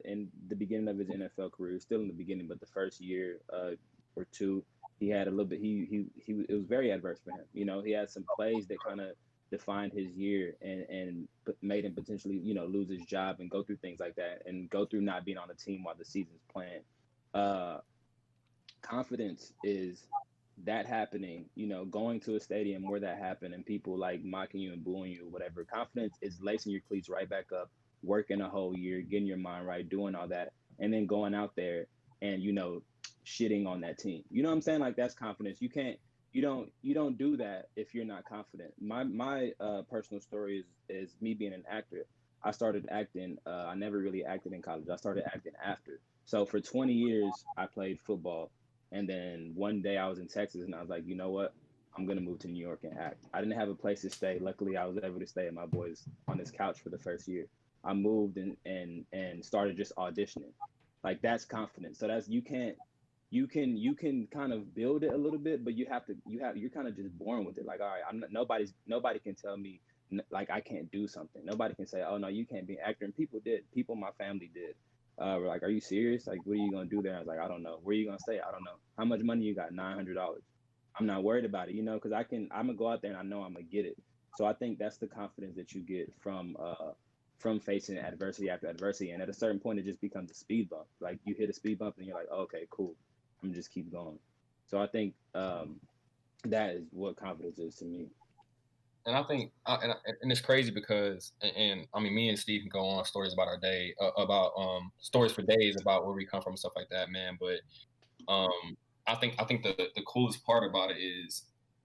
in the beginning of his NFL career, still in the beginning, but the first year or two, he had a little bit. He it was very adverse for him. He had some plays that kind of defined his year and made him potentially lose his job and go through things like that and go through not being on the team while the season's playing. uh Confidence is that happening, going to a stadium where that happened and people like mocking you and booing you, whatever. Confidence is lacing your cleats right back up, working a whole year, getting your mind right, doing all that, and then going out there and shitting on that team. You know what I'm saying? Like, that's confidence. You don't do that if you're not confident. My personal story is me being an actor. I started acting. I never really acted in college. I started acting after. So for 20 years, I played football, and then one day I was in Texas, and I was like, you know what? I'm gonna move to New York and act. I didn't have a place to stay. Luckily, I was able to stay at my boy's on his couch for the first year. I moved and started just auditioning. Like, that's confidence. So that's you can kind of build it a little bit, but you're kind of just born with it. Like, all right, nobody can tell me like I can't do something. Nobody can say, oh no, you can't be an actor. And people did. People in my family did. Were like, are you serious? Like, what are you gonna do there? I was like, I don't know. Where are you gonna stay? I don't know. How much money you got? $900. I'm not worried about it, because I'm gonna go out there and I know I'm gonna get it. So I think that's the confidence that you get from facing adversity after adversity. And at a certain point, it just becomes a speed bump. Like, you hit a speed bump and you're like, oh, okay, cool. I'm just keep going. So I think that is what confidence is to me. And I think, and it's crazy because, and I mean, me and Steve can go on stories about our day, about stories for days about where we come from and stuff like that, man. But I think the coolest part about it is,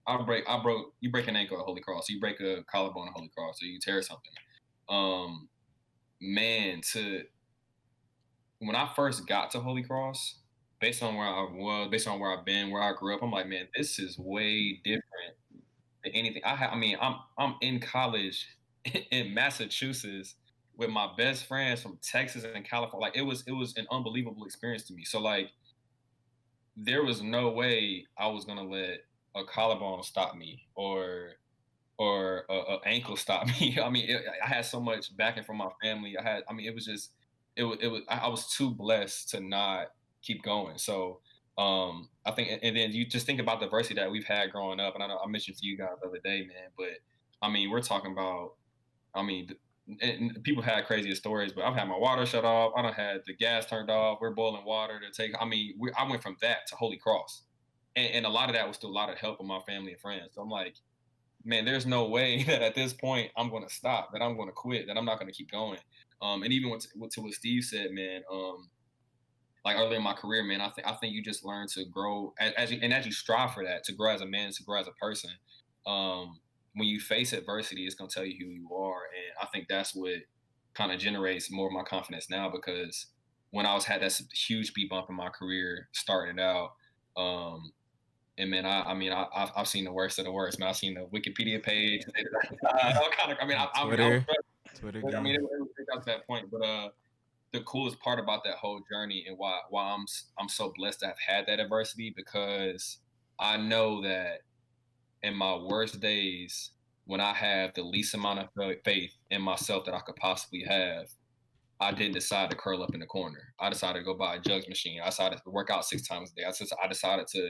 you break an ankle at Holy Cross, you break a collarbone at Holy Cross, or you tear something. Um, Man, to when I first got to Holy Cross, based on where I was, based on where I've been, where I grew up, I'm like, man, this is way different than anything. I mean, I'm in college in Massachusetts with my best friends from Texas and California. Like, it was an unbelievable experience to me. So like, there was no way I was gonna let a collarbone stop me, or a ankle stop me. I mean, I had so much backing from my family. I mean, it was just, it was. I was too blessed to not keep going. So, I think, and then you just think about the diversity that we've had growing up. And I know I mentioned to you guys the other day, man, but I mean, we're talking about, I mean, and people had crazier stories, but I've had my water shut off. I don't had the gas turned off. We're boiling water to take. I mean, I went from that to Holy Cross, and a lot of that was still a lot of help from my family and friends. So I'm like, man, there's no way that at this point I'm going to stop, that I'm going to quit, that I'm not going to keep going. And even to what Steve said, man, like early in my career, man, I think you just learn to grow as you strive for that, to grow as a man, to grow as a person. Um, when you face adversity, it's going to tell you who you are, and I think that's what kind of generates more of my confidence now. Because when I had that huge speed bump in my career starting out, um, And man, I mean, I've seen the worst of the worst. Man, I've seen the Wikipedia page. All kind of. I mean, I was, Twitter, Twitter I mean, game. it got to that point. But the coolest part about that whole journey and why I'm so blessed to have had that adversity, because I know that in my worst days, when I have the least amount of faith in myself that I could possibly have, I didn't decide to curl up in the corner. I decided to go buy a jugs machine. I decided to work out 6 times a day. I decided to,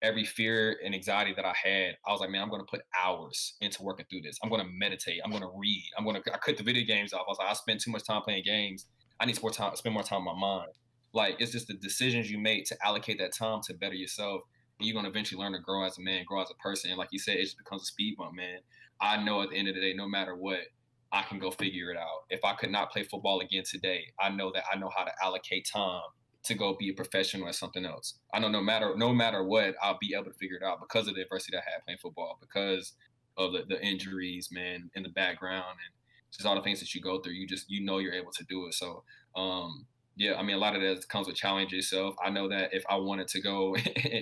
every fear and anxiety that I had, I was like, man, I'm going to put hours into working through this. I'm going to meditate. I'm going to read. I cut the video games off. I was like, I spend too much time playing games. I need to spend more time on my mind. Like, it's just the decisions you make to allocate that time to better yourself. And you're going to eventually learn to grow as a man, grow as a person. And like you said, it just becomes a speed bump, man. I know at the end of the day, no matter what, I can go figure it out. If I could not play football again today, I know that I know how to allocate time to go be a professional at something else. I know no matter what, I'll be able to figure it out because of the adversity that I had playing football, because of the injuries, man, in the background, and just all the things that you go through. You know you're able to do it. So yeah, I mean, a lot of that comes with challenge yourself. I know that if I wanted to go,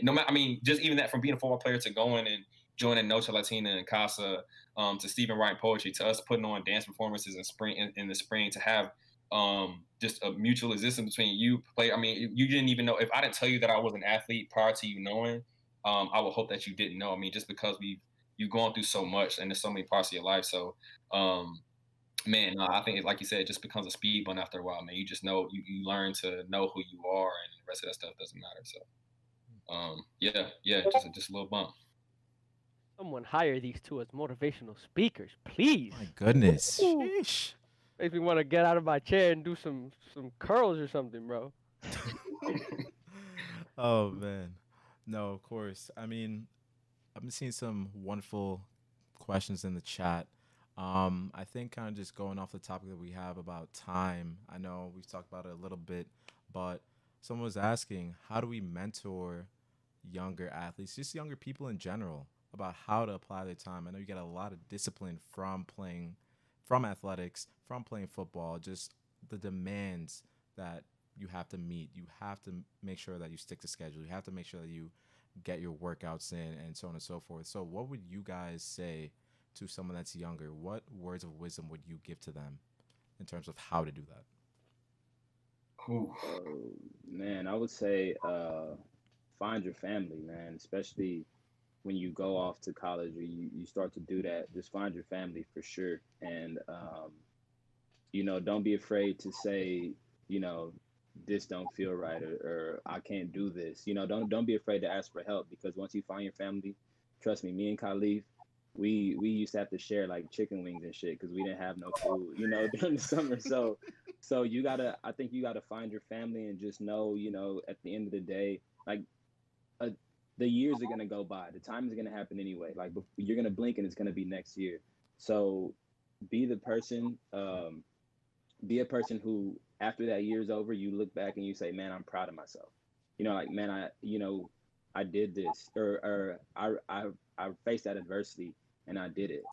no matter, I mean, just even that, from being a football player to going and joining Noche Latina and Casa, to Stephen writing poetry, to us putting on dance performances in the spring, to have just a mutual existence between you play. I mean, you didn't even know. If I didn't tell you that I was an athlete prior to you knowing, I would hope that you didn't know. I mean, just because you've gone through so much and there's so many parts of your life. So um man, no, I think, like you said, it just becomes a speed bump after a while, man. You just know, you learn to know who you are, and the rest of that stuff doesn't matter. So yeah, just a little bump. Someone hire these two as motivational speakers, please. My goodness. Ooh, Sheesh. makes me want to get out of my chair and do some curls or something, bro. Oh man. No, of course. I mean, I've been seeing some wonderful questions in the chat. I think kind of just going off the topic that we have about time. I know we've talked about it a little bit, but someone was asking, how do we mentor younger athletes, just younger people in general, about how to apply their time? I know you get a lot of discipline from playing, from athletics, from playing football, just the demands that you have to meet. You have to make sure that you stick to schedule. You have to make sure that you get your workouts in and so on and so forth. So, what would you guys say to someone that's younger? What words of wisdom would you give to them in terms of how to do that? Ooh. Man, I would say find your family, man, especially when you go off to college or you start to do that. Just find your family for sure. And don't be afraid to say, you know, this don't feel right, or I can't do this. Don't be afraid to ask for help, because once you find your family, trust me, me and Khalif, we used to have to share like chicken wings and shit because we didn't have no food, during the summer. So I think you gotta find your family and just know, at the end of the day, like uh, the years are gonna go by, the time is gonna happen anyway. Like you're gonna blink and it's gonna be next year. So be the person. Be a person who, after that year's over, you look back and you say, man, I'm proud of myself. Like, man, I did this, or I faced that adversity and I did it.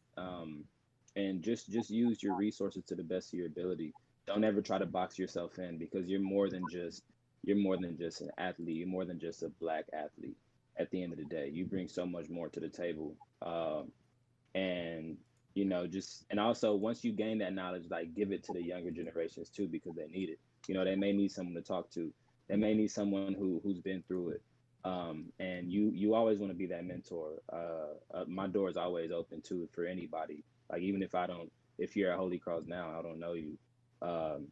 And just use your resources to the best of your ability. Don't ever try to box yourself in, because you're more than just an athlete. You're more than just a black athlete. At the end of the day, you bring so much more to the table. And just, and also, once you gain that knowledge, like, give it to the younger generations too, because they need it. They may need someone to talk to. They may need someone who's been through it. And you always want to be that mentor. My door is always open too for anybody. Like, even if you're at Holy Cross now, I don't know you.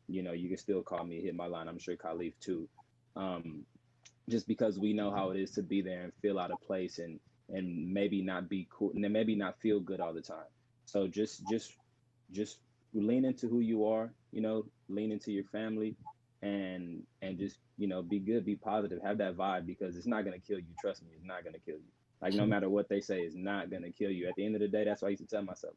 You can still call me, hit my line. I'm sure Khalif too. um, just because we know how it is to be there and feel out of place, and maybe not be cool, and then maybe not feel good all the time. So just lean into who you are, lean into your family, and just, be good, be positive, have that vibe, because it's not going to kill you. Trust me, it's not going to kill you. Like, no matter what they say, it's not going to kill you. At the end of the day, that's why I used to tell myself,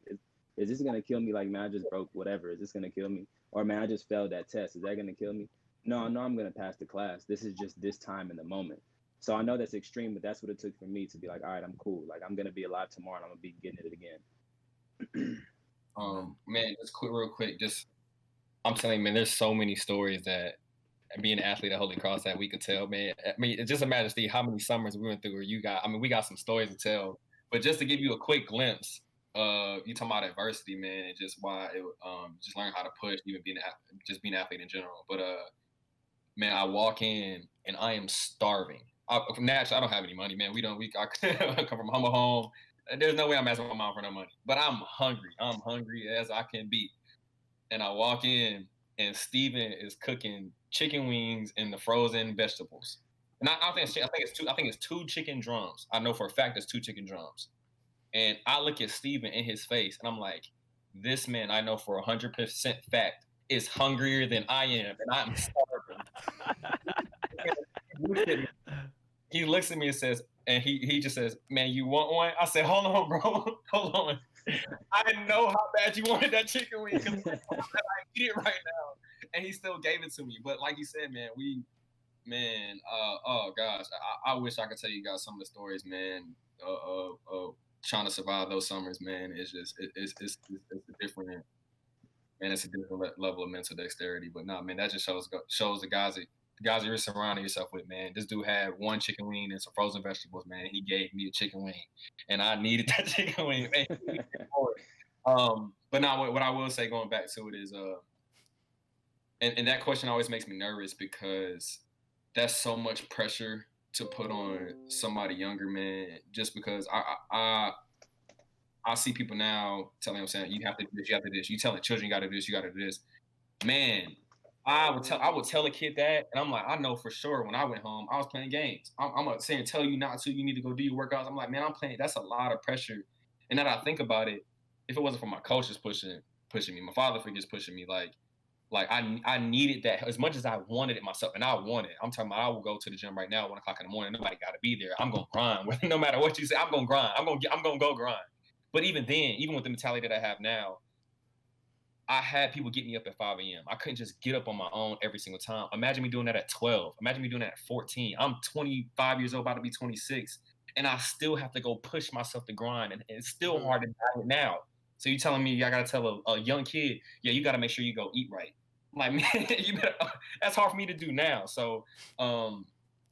is this going to kill me? Like, man, I just broke whatever. Is this going to kill me? Or, man, I just failed that test. Is that going to kill me? No, I know I'm going to pass the class. This is just this time in the moment. So I know that's extreme, but that's what it took for me to be like, all right, I'm cool. Like, I'm going to be alive tomorrow and I'm going to be getting it again. Amen. Man, just quick, real quick, just, I'm telling you, man, there's so many stories that and being an athlete at Holy Cross that we could tell, man. I mean, just imagine, Steve, how many summers we went through where you got. I mean, we got some stories to tell, but just to give you a quick glimpse, you talking about adversity, man, and just why it, just learn how to push, even just being an athlete in general. But man, I walk in and I am starving. Naturally, I don't have any money, man. I come from humble home. There's no way I'm asking my mom for no money, but I'm hungry. I'm hungry as I can be. And I walk in, and Steven is cooking chicken wings and the frozen vegetables. And I think it's two chicken drums. I know for a fact it's two chicken drums. And I look at Steven in his face, and I'm like, this man I know for 100% fact is hungrier than I am, and I'm starving. He looks at me, he looks at me and says, and he just says, "Man, you want one?" I said, "Hold on, bro, hold on. I know how bad you wanted that chicken wing because I eat it right now." And he still gave it to me. But like you said, man, oh gosh, I wish I could tell you guys some of the stories, man. Trying to survive those summers, man. It's just it's a different, man. It's a different level of mental dexterity. But nah, man, that just shows the guys you're surrounding yourself with, man. This dude had one chicken wing and some frozen vegetables, man. He gave me a chicken wing, and I needed that chicken wing. Man, but now what I will say, going back to it, is and that question always makes me nervous because that's so much pressure to put on somebody younger, man. Just because I see people now telling them saying you have to do this, you have to do this. You telling children you got to do this, you got to do this. Man, I would tell a kid that, and I'm like, I know for sure when I went home, I was playing games. I'm gonna say and tell you not to. You need to go do your workouts. I'm like, man, I'm playing. That's a lot of pressure. And now that I think about it, if it wasn't for my coaches pushing me, my father figures pushing me, like I needed that as much as I wanted it myself, and I wanted it. I'm talking about I will go to the gym right now, 1 o'clock in the morning. Nobody got to be there. I'm gonna grind. No matter what you say, I'm gonna grind. I'm gonna go grind. But even then, even with the mentality that I have now, I had people get me up at 5 a.m. I couldn't just get up on my own every single time. Imagine me doing that at 12. Imagine me doing that at 14. I'm 25 years old, about to be 26, and I still have to go push myself to grind, and it's still hard to diet now. So you telling me I gotta tell a young kid, yeah, you gotta make sure you go eat right. I'm like, man, you better. That's hard for me to do now. So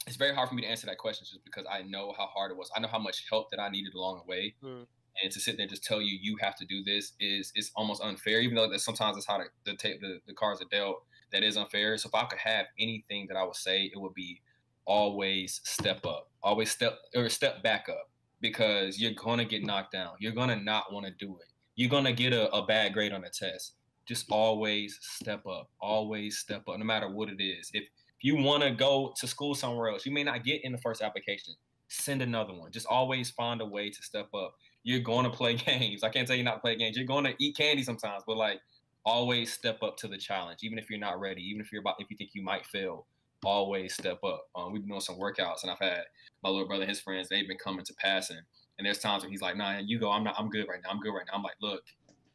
it's very hard for me to answer that question just because I know how hard it was. I know how much help that I needed along the way, and to sit there and just tell you you have to do this is almost unfair. Even though that sometimes that's how the cards are dealt. That is unfair. So if I could have anything that I would say, it would be always step up, always step back up, because you're gonna get knocked down. You're gonna not want to do it. You're gonna get a bad grade on a test. Just always step up, no matter what it is. If you want to go to school somewhere else, you may not get in the first application. Send another one. Just always find a way to step up. You're going to play games. I can't tell you not to play games. You're going to eat candy sometimes, but like always step up to the challenge, even if you're not ready, even if you think you might fail. Always step up. We've been doing some workouts, and I've had my little brother and his friends. They've been coming to passing, and there's times when he's like, "Nah, you go. I'm not. I'm good right now. I'm good right now." I'm like, "Look,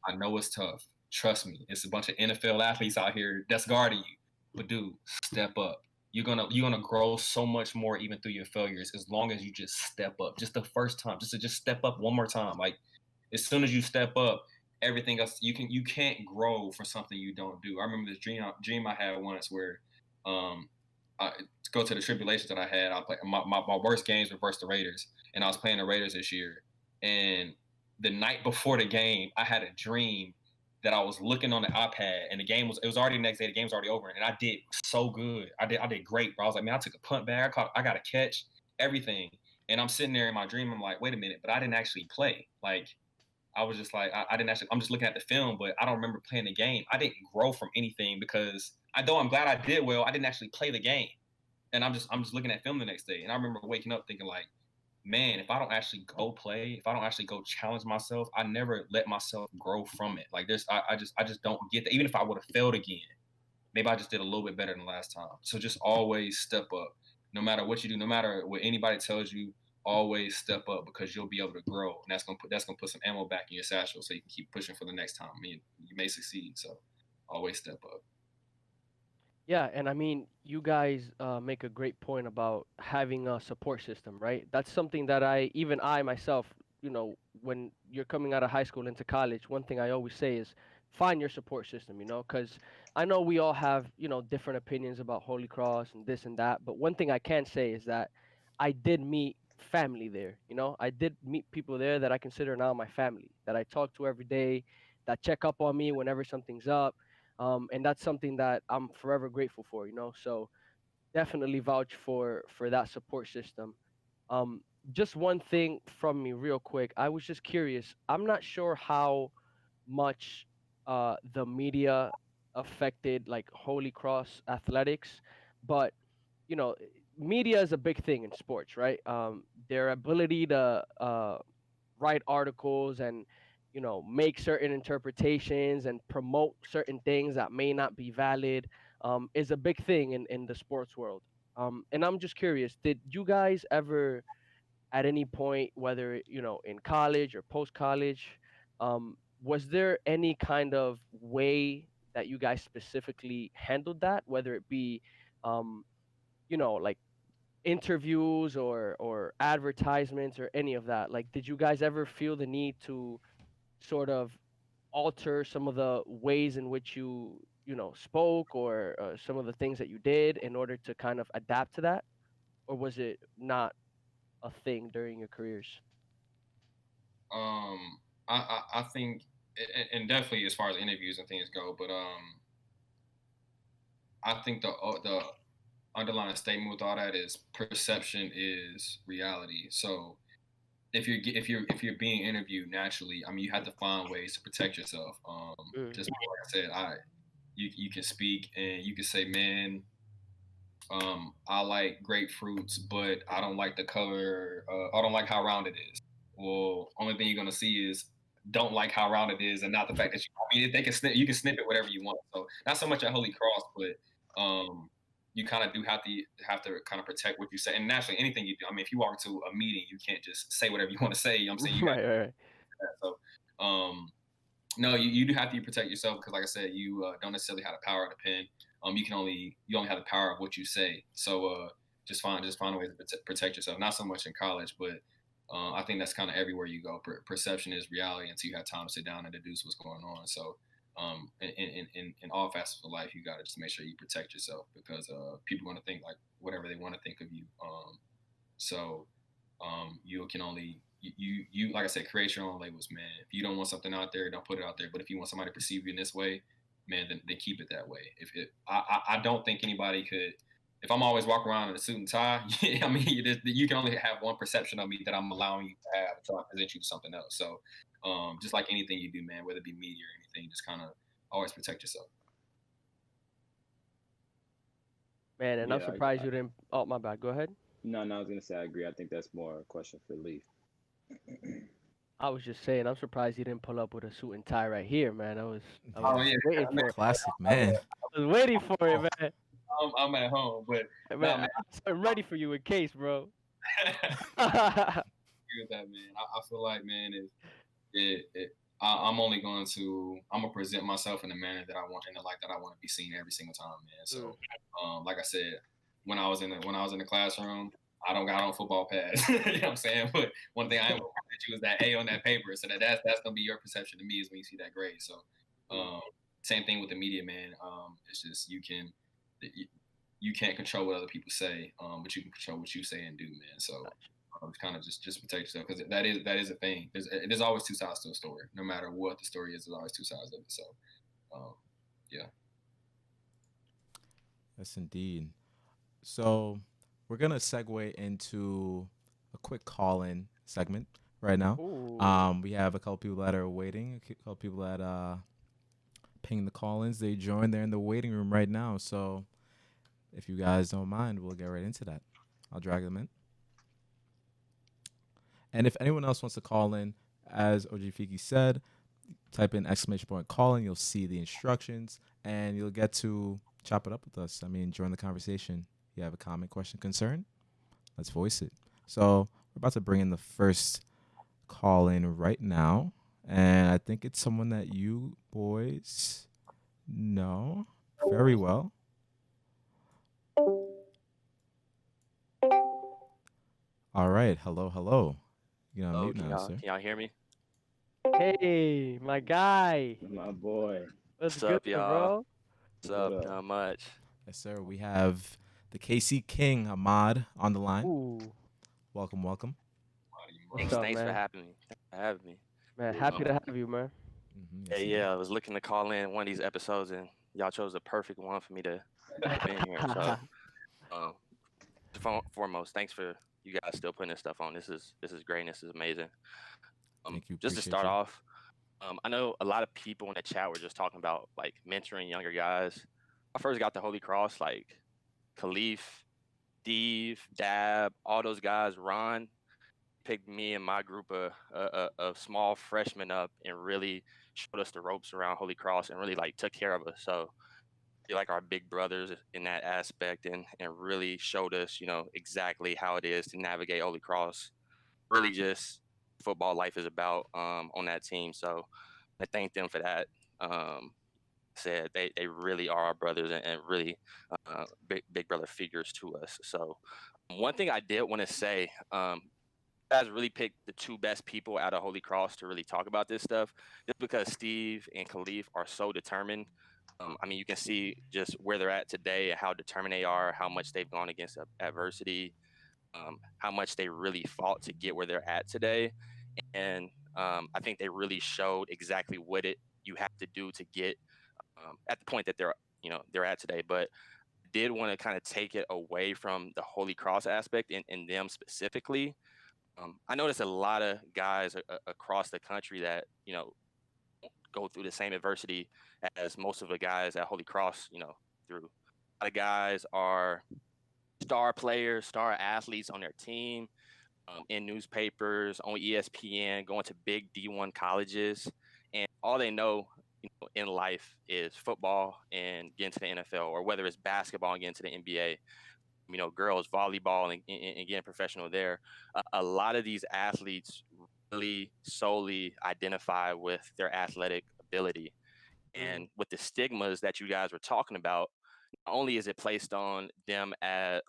I know it's tough. Trust me. It's a bunch of NFL athletes out here that's guarding you, but dude, step up. You're gonna grow so much more even through your failures as long as you just step up. Just the first time, just step up one more time. Like as soon as you step up, everything else you can't grow for something you don't do. I remember this dream I had once where um I to go to the tribulations that I had. I play my worst games were versus the Raiders, and I was playing the Raiders this year. And the night before the game, I had a dream that I was looking on the iPad, and it was already the next day. The game was already over, and I did so good. I did great, bro. I was like, man, I took a punt back. I got a catch, everything. And I'm sitting there in my dream. I'm like, wait a minute, but I didn't actually play. Like I was just like, I didn't actually. I'm just looking at the film, but I don't remember playing the game. I didn't grow from anything because though I'm glad I did well, I didn't actually play the game. And I'm just looking at film the next day, and I remember waking up thinking like, man, if I don't actually go play, if I don't actually go challenge myself, I never let myself grow from it. Like this, I just don't get that. Even if I would have failed again, maybe I just did a little bit better than last time. So just always step up, no matter what you do, no matter what anybody tells you. Always step up because you'll be able to grow, and that's gonna put some ammo back in your satchel so you can keep pushing for the next time. I mean, you may succeed. So always step up. Yeah, and I mean, you guys make a great point about having a support system, right? That's something that even I myself, when you're coming out of high school into college, one thing I always say is find your support system, because I know we all have, different opinions about Holy Cross and this and that. But one thing I can say is that I did meet family there. I did meet people there that I consider now my family, that I talk to every day, that check up on me whenever something's up. And that's something that I'm forever grateful for. So definitely vouch for that support system. Um, just one thing from me, real quick. I was just curious. I'm not sure how much the media affected like Holy Cross athletics, but you know, media is a big thing in sports, right? Their ability to write articles and make certain interpretations and promote certain things that may not be valid is a big thing in the sports world. And I'm just curious, did you guys ever at any point, whether in college or post college, was there any kind of way that you guys specifically handled that, whether it be um, like interviews or advertisements or any of that? Like, did you guys ever feel the need to sort of alter some of the ways in which you spoke, or some of the things that you did in order to kind of adapt to that, or was it not a thing during your careers? I think, and definitely as far as interviews and things go, but I think the underlying statement with all that is perception is reality. So if you're being interviewed naturally, I mean, you have to find ways to protect yourself. Mm. Just like I said, you can speak and you can say, man, I like grapefruits, but I don't like the color. I don't like how round it is. Well, only thing you're gonna see is don't like how round it is, and not the fact that I mean, they can snip. You can snip it whatever you want. So not so much at Holy Cross, but you kind of do have to kind of protect what you say. And naturally, anything you do. I mean, if you walk into a meeting, you can't just say whatever you want to say. You know what I'm saying? You got Right, right, right. that. So no, you do have to protect yourself because, like I said, you don't necessarily have the power of the pen. You only have the power of what you say. So just find a way to protect yourself. Not so much in college, but I think that's kind of everywhere you go. Perception is reality until you have time to sit down and deduce what's going on. So in all facets of life, you got to just make sure you protect yourself because people are going to think like whatever they want to think of you. So you can only you like I said, create your own labels, man. If you don't want something out there, don't put it out there. But if you want somebody to perceive you in this way, man, then keep it that way. If it, I don't think anybody could. If I'm always walking around in a suit and tie, I mean, you can only have one perception of me that I'm allowing you to have until I present you to something else. So, just like anything you do, man, whether it be media or anything, just kind of always protect yourself. Man, and I'm Yeah, surprised you didn't. Oh, my bad. Go ahead. no, no, I was gonna say I agree. I think that's more a question for Leaf. I was just saying, I'm surprised you didn't pull up with a suit and tie right here, man. I was Oh yeah, waiting I mean, for it. Classic, man. I was waiting for it, man. I'm at home, but Man, no, I man. got something ready for you in case, bro. Agree with that, man. I feel like, man, if I'm only going to I'm gonna present myself in the manner that I want in the light that I want to be seen every single time, man. Mm. So, like I said, when I was in the classroom, I don't got on football pads. You know what I'm saying? But one thing I am gonna present you is that A on that paper, so that's gonna be your perception to me is when you see that grade. So, Mm. um, same thing with the media, man. It's just you can't control what other people say, but you can control what you say and do, man. So Gotcha. kind of just protect yourself because that is a thing. There's always two sides to a story. No matter what the story is, there's always two sides of it. So, um, yeah. Yes, indeed. So we're gonna segue into a quick call-in segment right now. Ooh. We have a couple people that are waiting, a couple people that ping the call-ins. They joined. They're in the waiting room right now. So if you guys don't mind, we'll get right into that. I'll drag them in. And if anyone else wants to call in, as OG Fiki said, type in exclamation point call in. You'll see the instructions and you'll get to chop it up with us. I mean, join the conversation. You have a comment, question, concern? Let's voice it. So we're about to bring in the first call in right now. And I think it's someone that you boys know very well. All right. Hello, hello. You know, Oh, mute can now, y'all sir. can y'all hear me? Hey, my guy. My boy. What's What's good, up, y'all? bro? What's What up? up? Not much. Yes, sir. We have the KC King Ahmad on the line. Ooh, Welcome, welcome. what's Thanks, up, thanks for man? having me. Thanks for having me. Man, happy to Um, have you, man. yeah, Yes, indeed. yeah. I was looking to call in one of these episodes, and y'all chose the perfect one for me to jump in here. So, um, foremost, thanks for you guys still putting this stuff on. This is great. And this is amazing. Thank you. Just to Appreciate start you. off, I know a lot of people in the chat were just talking about like mentoring younger guys. I first got the Holy Cross, like Khalif, Steve, Dab, all those guys, Ron, picked me and my group of small freshmen up and really showed us the ropes around Holy Cross and really like took care of us. So they're like our big brothers in that aspect and really showed us, exactly how it is to navigate Holy Cross. Really just football life is about on that team. So I thank them for that. Said they really are our brothers and really big brother figures to us. So one thing I did want to say, guys really picked the two best people out of Holy Cross to really talk about this stuff, just because Steve and Khalif are so determined. I mean, you can see just where they're at today, how determined they are, how much they've gone against adversity, how much they really fought to get where they're at today, and I think they really showed exactly what it you have to do to get at the point that they're at today. But did want to kind of take it away from the Holy Cross aspect and them specifically. I noticed a lot of guys across the country that go through the same adversity as most of the guys at Holy Cross, through. A lot of guys are star players, star athletes on their team, in newspapers, on ESPN, going to big D1 colleges, and all they know, in life is football and getting to the NFL, or whether it's basketball and getting to the NBA. Girls volleyball and getting professional there. A lot of these athletes really solely identify with their athletic ability. Mm, And with the stigmas that you guys were talking about, not only is it placed on them as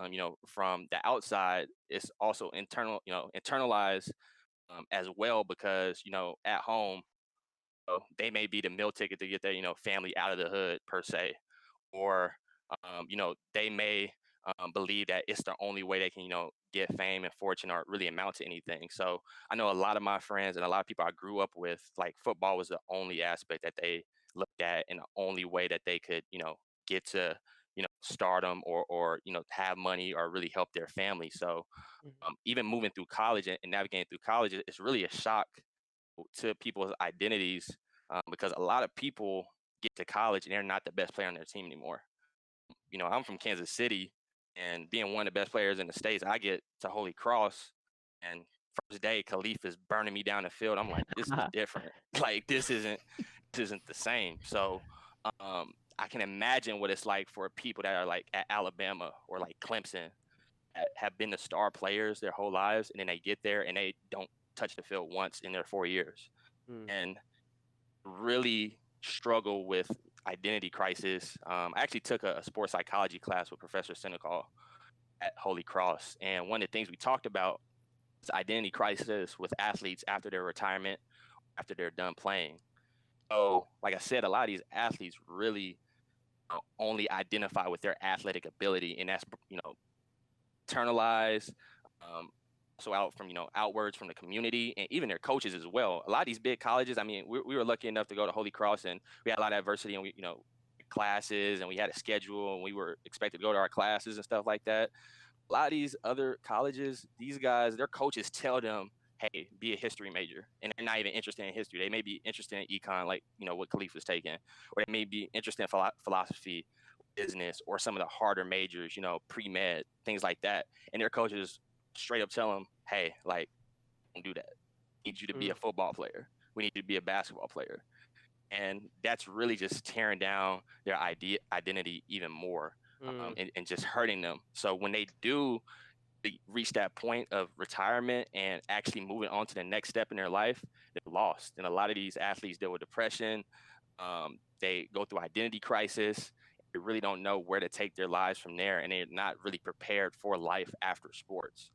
from the outside, it's also internalized as well, because at home, they may be the meal ticket to get their family out of the hood per se, or they may believe that it's the only way they can get fame and fortune or really amount to anything. So I know a lot of my friends and a lot of people I grew up with, like football was the only aspect that they looked at and the only way that they could get to stardom, or have money or really help their family. So mm, even moving through college and navigating through college, it's really a shock to people's identities, because a lot of people get to college and they're not the best player on their team anymore. I'm from Kansas City, and being one of the best players in the states, I get to Holy Cross, and first day Khalif is burning me down the field. I'm like, this is different. Like this isn't the same. So I can imagine what it's like for people that are like at Alabama or like Clemson, that have been the star players their whole lives, and then they get there and they don't touch the field once in their 4 years, mm, and really struggle with identity crisis. I actually took a sports psychology class with Professor Senecal at Holy Cross, and one of the things we talked about is identity crisis with athletes after their retirement, after they're done playing. So, like I said, a lot of these athletes really only identify with their athletic ability, and that's internalized. Um, also out from outwards from the community and even their coaches as well. A lot of these big colleges. I mean, we were lucky enough to go to Holy Cross, and we had a lot of adversity, and we classes, and we had a schedule, and we were expected to go to our classes and stuff like that. A lot of these other colleges, these guys, their coaches tell them, "Hey, be a history major," and they're not even interested in history. They may be interested in econ, like what Khalif was taking, or they may be interested in philosophy, business, or some of the harder majors, pre med, things like that. And their coaches straight up tell them, "Hey, like, don't do that. We need you to be mm, a football player. We need you to be a basketball player." And that's really just tearing down their identity even more, mm, and just hurting them. So when they do reach that point of retirement and actually moving on to the next step in their life, they're lost. And a lot of these athletes deal with depression. They go through identity crisis. They really don't know where to take their lives from there, and they're not really prepared for life after sports.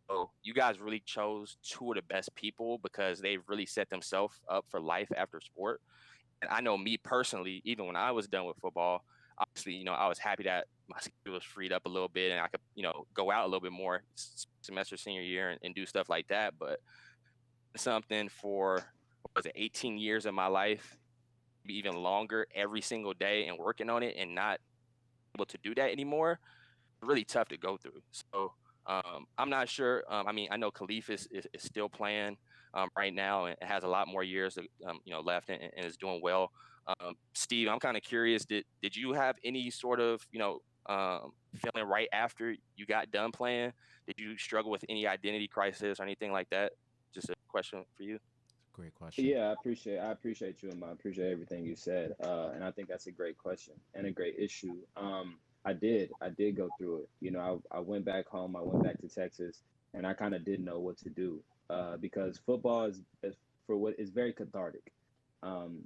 So you guys really chose two of the best people because they've really set themselves up for life after sport. And I know me personally, even when I was done with football, obviously, I was happy that my schedule was freed up a little bit and I could, go out a little bit more semester senior year and do stuff like that. But something for, what was it, 18 years of my life, maybe even longer, every single day and working on it and not able to do that anymore, really tough to go through. So I'm not sure. I mean, I know Khalif is still playing right now and has a lot more years, left and is doing well. Steve, I'm kind of curious. Did you have any sort of feeling right after you got done playing? Did you struggle with any identity crisis or anything like that? Just a question for you. Great question. Yeah, I appreciate you, and I appreciate everything you said. And I think that's a great question and a great issue. I did go through it. I went back home. I went back to Texas, and I kind of didn't know what to do because football is for what is very cathartic.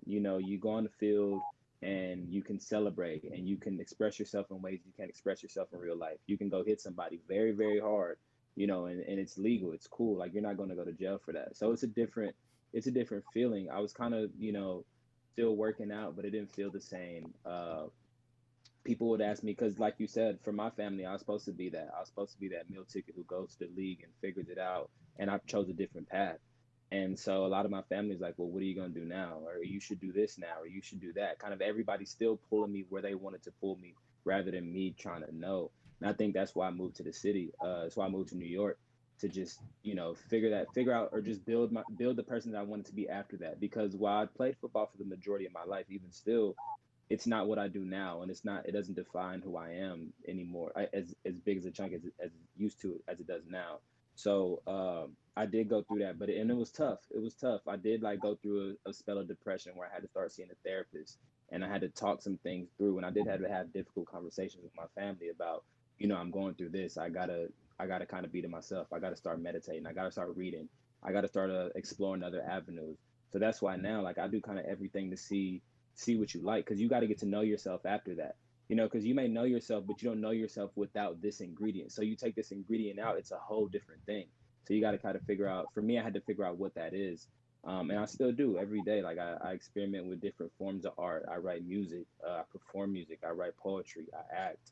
You go on the field and you can celebrate and you can express yourself in ways you can't express yourself in real life. You can go hit somebody very, very hard, and it's legal. It's cool. Like you're not going to go to jail for that. So it's a different feeling. I was kind of, still working out, but it didn't feel the same. People would ask me because, like you said, for my family, I was supposed to be that. I was supposed to be that meal ticket who goes to the league and figures it out, and I chose a different path. And so a lot of my family is like, "Well, what are you gonna do now? Or you should do this now, or you should do that." Kind of everybody's still pulling me where they wanted to pull me, rather than me trying to know. And I think that's why I moved to the city. That's why I moved to New York to just figure out, or just build the person that I wanted to be after that. Because while I played football for the majority of my life, even still, it's not what I do now, and it doesn't define who I am anymore. As big as a chunk as used to as it does now. So I did go through that, and it was tough. It was tough. I did like go through a spell of depression where I had to start seeing a therapist, and I had to talk some things through, and I did have to have difficult conversations with my family about, I'm going through this. I gotta kind of be to myself. I gotta start meditating. I gotta start reading. I gotta start exploring other avenues. So that's why now, like, I do kind of everything to see what you like, because you got to get to know yourself after that. Because you may know yourself, but you don't know yourself without this ingredient. So you take this ingredient out, it's a whole different thing. So you got to kind of figure out. For me, I had to figure out what that is. And I still do every day. Like, I experiment with different forms of art. I write music, I perform music, I write poetry, I act,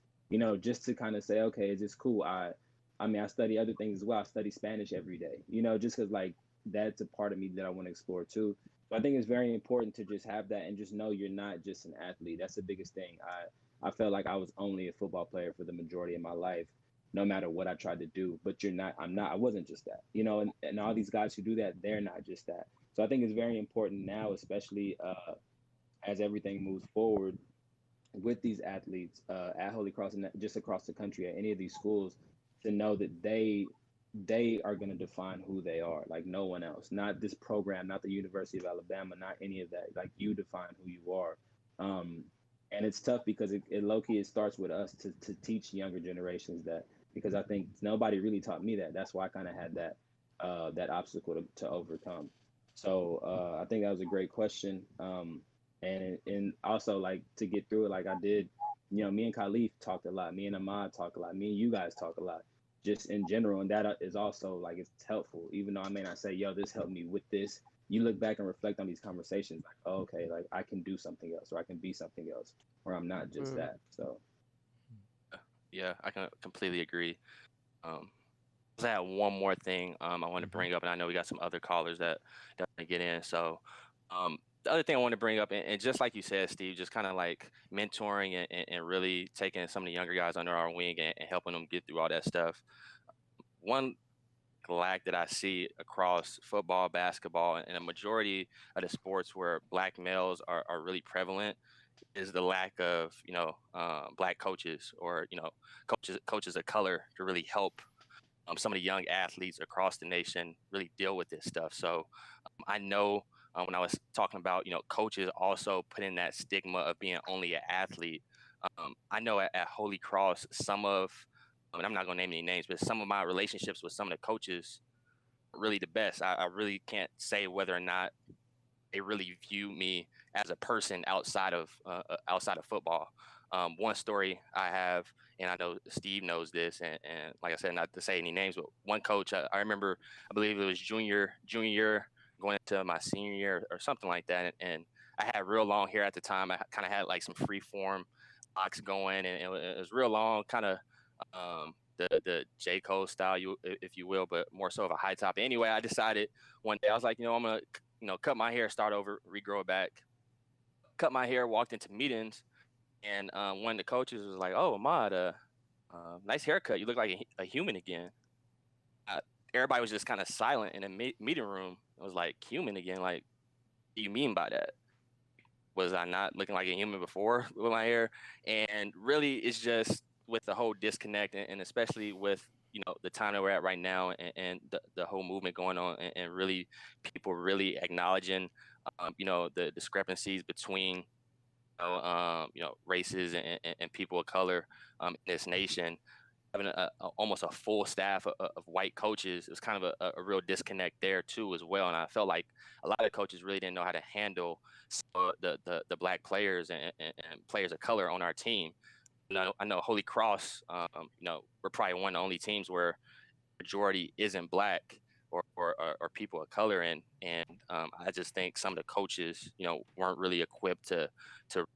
just to kind of say, okay, is this cool? I mean, I study other things as well. I study Spanish every day, just because, like, that's a part of me that I want to explore too. So I think it's very important to just have that and just know you're not just an athlete. That's the biggest thing. I felt like I was only a football player for the majority of my life, no matter what I tried to do. But you're not. I'm not. I wasn't just that. And all these guys who do that, they're not just that. So I think it's very important now, especially as everything moves forward with these athletes at Holy Cross and just across the country at any of these schools, to know that they are going to define who they are, like no one else. Not this program, not the University of Alabama, not any of that. Like, you define who you are. um and it's tough because it low-key, it starts with us to teach younger generations that, because I think nobody really taught me that. That's why I kind of had that obstacle to overcome. So I think that was a great question. And also, like, to get through it, like I did, me and Khalif talked a lot, me and Ahmad talk a lot, me and you guys talk a lot, just in general. And that is also, like, it's helpful. Even though I may not say, yo, this helped me with this, you look back and reflect on these conversations, like, oh, okay, like, I can do something else, or I can be something else, or I'm not just Mm, that. So Yeah, I can completely agree. Um, I had one more thing I want to Hmm. bring up, and I know we got some other callers that want to get in. So the other thing I want to bring up, and just like you said, Steve, just kind of like mentoring and really taking some of the younger guys under our wing and helping them get through all that stuff. One lack that I see across football, basketball, and a majority of the sports where black males are really prevalent is the lack of black coaches or coaches of color to really help some of the young athletes across the nation really deal with this stuff. So I know when I was talking about coaches also putting that stigma of being only an athlete. I know at Holy Cross some of, and I'm not gonna name any names, but some of my relationships with some of the coaches are really the best. I really can't say whether or not they really view me as a person outside of football. One story I have, and I know Steve knows this, and like I said, not to say any names, but one coach I remember, I believe it was junior year going into my senior year or something like that, and I had real long hair at the time. I kind of had like some free form locks going, and it was real long, kind of the J Cole style, if you will, but more so of a high top. Anyway, I decided one day I was like, I'm gonna cut my hair, start over, regrow it back, cut my hair, walked into meetings, and one of the coaches was like, "Oh, Ahmad, nice haircut. You look like a human again." Uh, Everybody was just kind of silent in the meeting room. It was like, human again? Like, what do you mean by that? Was I not looking like a human before with my hair? And really, it's just with the whole disconnect, and especially with the time that we're at right now, and the whole movement going on, and really people really acknowledging the discrepancies between races and people of color in this nation, having almost a full staff of white coaches. It was kind of a real disconnect there too as well. And I felt like a lot of coaches really didn't know how to handle the black players and players of color on our team. I know Holy Cross, we're probably one of the only teams where majority isn't black or people of color, and I just think some of the coaches weren't really equipped to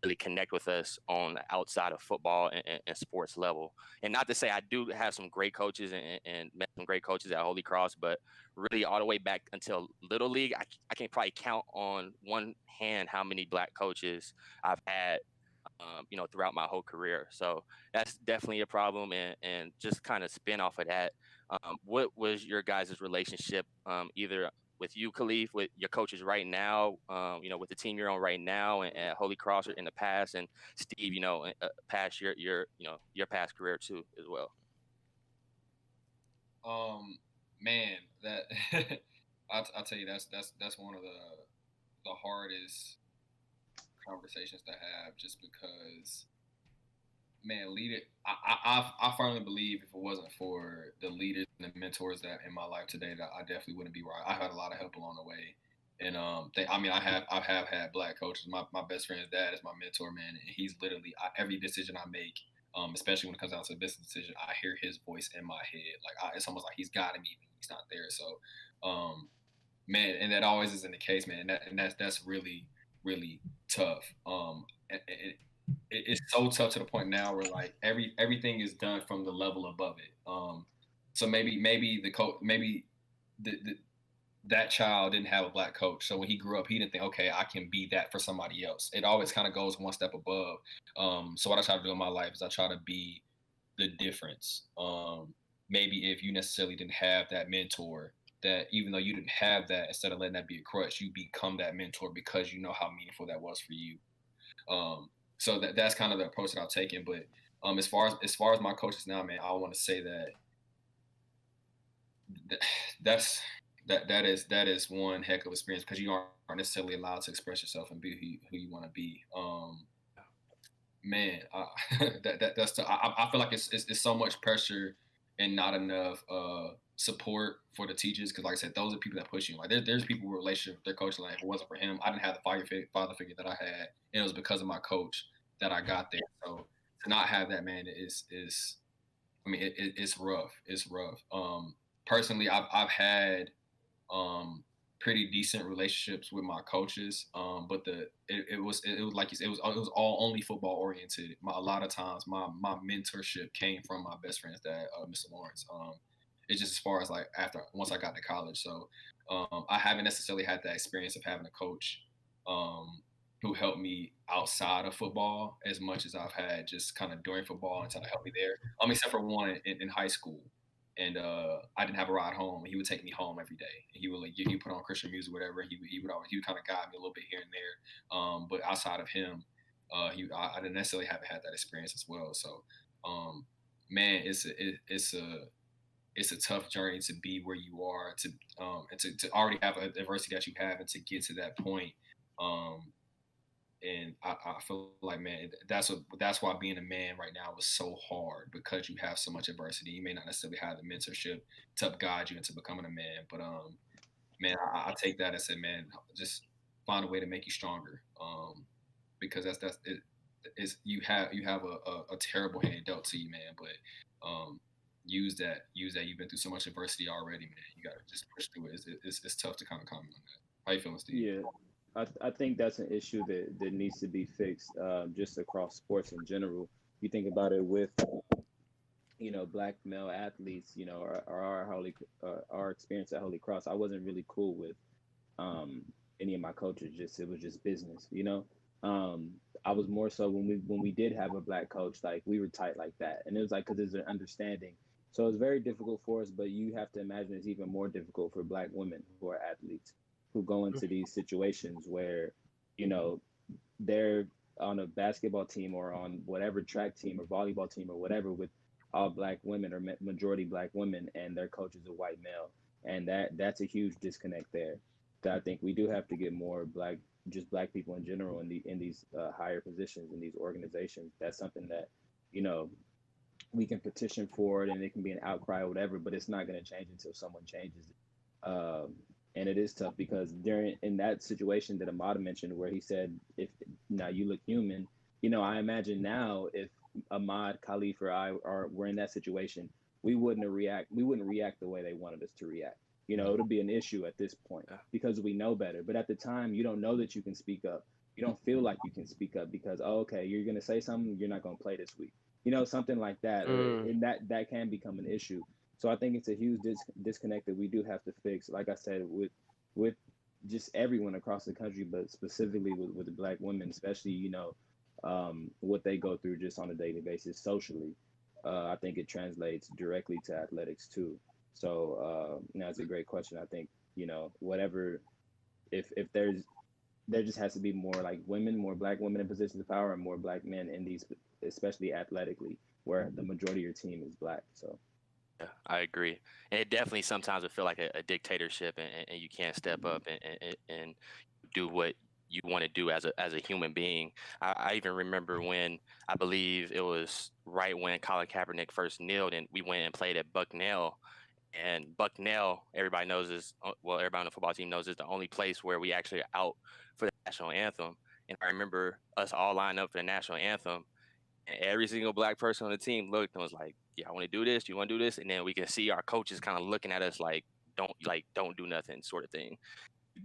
really connect with us on the outside of football and sports level. And not to say I do have some great coaches and met some great coaches at Holy Cross, but really all the way back until Little League, I can probably count on one hand how many black coaches I've had throughout my whole career. So that's definitely a problem. And just kind of spin off of that, what was your guys' relationship, either with you, Khalif, with your coaches right now, with the team you're on right now, and at Holy Cross or in the past, and Steve, past your past career too as well. Man, that I'll tell you, that's one of the hardest conversations to have, just because, man, leader. I firmly believe if it wasn't for the leaders and the mentors that in my life today, that I definitely wouldn't be where I had a lot of help along the way. And I mean, I have had black coaches. My best friend's dad is my mentor, man, and he's literally, every decision I make, especially when it comes down to a business decision, I hear his voice in my head. Like, it's almost like he's guiding me when he's not there. So, man, and that always isn't the case, man. And that's really tough. It's so tough to the point now where, like, everything is done from the level above it. So maybe the coach, maybe the that child didn't have a black coach, so when he grew up, he didn't think, okay, I can be that for somebody else. It always kind of goes one step above. So what I try to do in my life is I try to be the difference. Maybe if you necessarily didn't have that mentor, that even though you didn't have that, instead of letting that be a crutch, you become that mentor because you know how meaningful that was for you. So that's kind of the approach that I've taken. But as far as my coaches now, man, I want to say that's that is one heck of experience, because you aren't necessarily allowed to express yourself and be who you want to be. Man, I feel like it's so much pressure and not enough support for the teachers, because, like I said, those are people that push you. Like, there's people with relationship with their coach. Like, if it wasn't for him, I didn't have the father figure that I had, and it was because of my coach that I got there. So to not have that, man, is I mean, it's rough. It's rough. Personally, I've had pretty decent relationships with my coaches. But it was like you said, it was all only football oriented. A lot of times, my mentorship came from my best friend's dad, Mr. Lawrence. It's just as far as, like, after once I got to college. So I haven't necessarily had that experience of having a coach um, who helped me outside of football as much as I've had just kind of during football and trying to help me there. Except for one in high school, and I didn't have a ride home. He would take me home every day, and he would, like, he put on Christian music, whatever. He would kind of guide me a little bit here and there. But outside of him, I didn't necessarily haven't had that experience as well. So, man, it's a tough journey to be where you are, and to already have a diversity that you have, and to get to that point. Um, and I feel like, man, that's why being a man right now is so hard, because you have so much adversity. You may not necessarily have the mentorship to guide you into becoming a man, but man, I take that and say, man, just find a way to make you stronger, because that's it. it's you have a terrible hand dealt to you, man. But use that. You've been through so much adversity already, man. You got to just push through it. It's tough to kind of comment on that. How you feeling, Steve? Yeah, I think that's an issue that needs to be fixed, just across sports in general. You think about it with, black male athletes, or our experience at Holy Cross. I wasn't really cool with um, any of my coaches. Just it was just business, Um, I was more so when we did have a black coach, like we were tight like that, and it was like because there's an understanding. So it's very difficult for us, but you have to imagine it's even more difficult for black women who are athletes who go into these situations where, you know, they're on a basketball team or on whatever track team or volleyball team or whatever with all black women or majority black women, and their coach is a white male, and that's a huge disconnect there. That I think we do have to get more just black people in general in these higher positions in these organizations. That's something that, you know, we can petition for it and it can be an outcry or whatever, but it's not going to change until someone changes it. And it is tough because during in that situation that Amada mentioned, where he said, "If now you look human," I imagine now if Ahmad, Khalif, or I were in that situation, we wouldn't react the way they wanted us to react. It'll be an issue at this point Yeah. because we know better. But at the time, you don't know that you can speak up. You don't feel like you can speak up because, oh, okay, you're gonna say something, you're not gonna play this week, something like that, or Mm. and that can become an issue. So I think it's a huge disconnect that we do have to fix. Like I said, with just everyone across the country, but specifically with the black women, especially what they go through just on a daily basis socially. I think it translates directly to athletics too. So that's a great question. I think whatever if there just has to be more like women, more black women in positions of power, and more black men in these, especially athletically, where the majority of your team is black. So Yeah, I agree. And it definitely sometimes would feel like a dictatorship, and you can't step up and do what you want to do as a human being. I even remember when I believe it was right when Colin Kaepernick first kneeled, and we went and played at Bucknell. And Bucknell, everybody knows is well, everybody on the football team knows is the only place where we actually are out for the national anthem. And I remember us all lined up for the national anthem, and every single black person on the team looked and was like, "Yeah, I want to do this. Do you want to do this?" And then we can see our coaches kind of looking at us like, don't do nothing," sort of thing.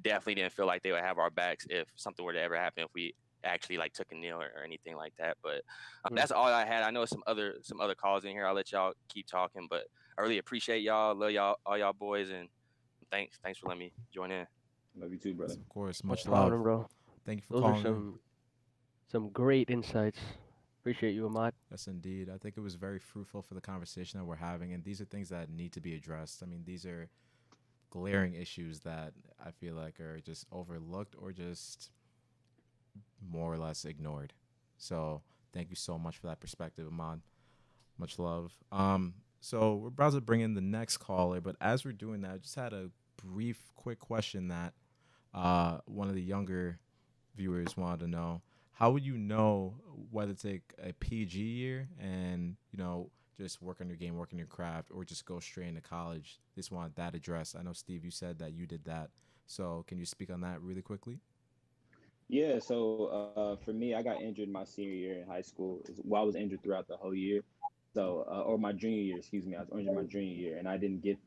Definitely didn't feel like they would have our backs if something were to ever happen if we actually like took a kneel or anything like that. But Mm. that's all I had. I know some other calls in here. I'll let y'all keep talking, but I really appreciate y'all. Love y'all, all y'all boys, and thanks for letting me join in. love you too, Yes, brother. of course. No Much love. problem, bro. Thank you for Those are calling in. some great insights. Appreciate you, Ahmad. Yes, indeed. I think it was very fruitful for the conversation that we're having, and these are things that need to be addressed. I mean, these are glaring issues that I feel like are just overlooked or just more or less ignored. So, thank you so much for that perspective, Ahmad. Much love. So we're about to bring in the next caller, but as we're doing that, I just had a brief, quick question that one of the younger viewers wanted to know. How would you know whether to take a PG year and, just work on your game, work on your craft, or just go straight into college? Just wanted that address. I know, Steve, you said that you did that. So can you speak on that really quickly? Yeah, so for me, I got injured my senior year in high school. Well, I was injured throughout the whole year. So, or my junior year, excuse me, I was injured my junior year, and I didn't get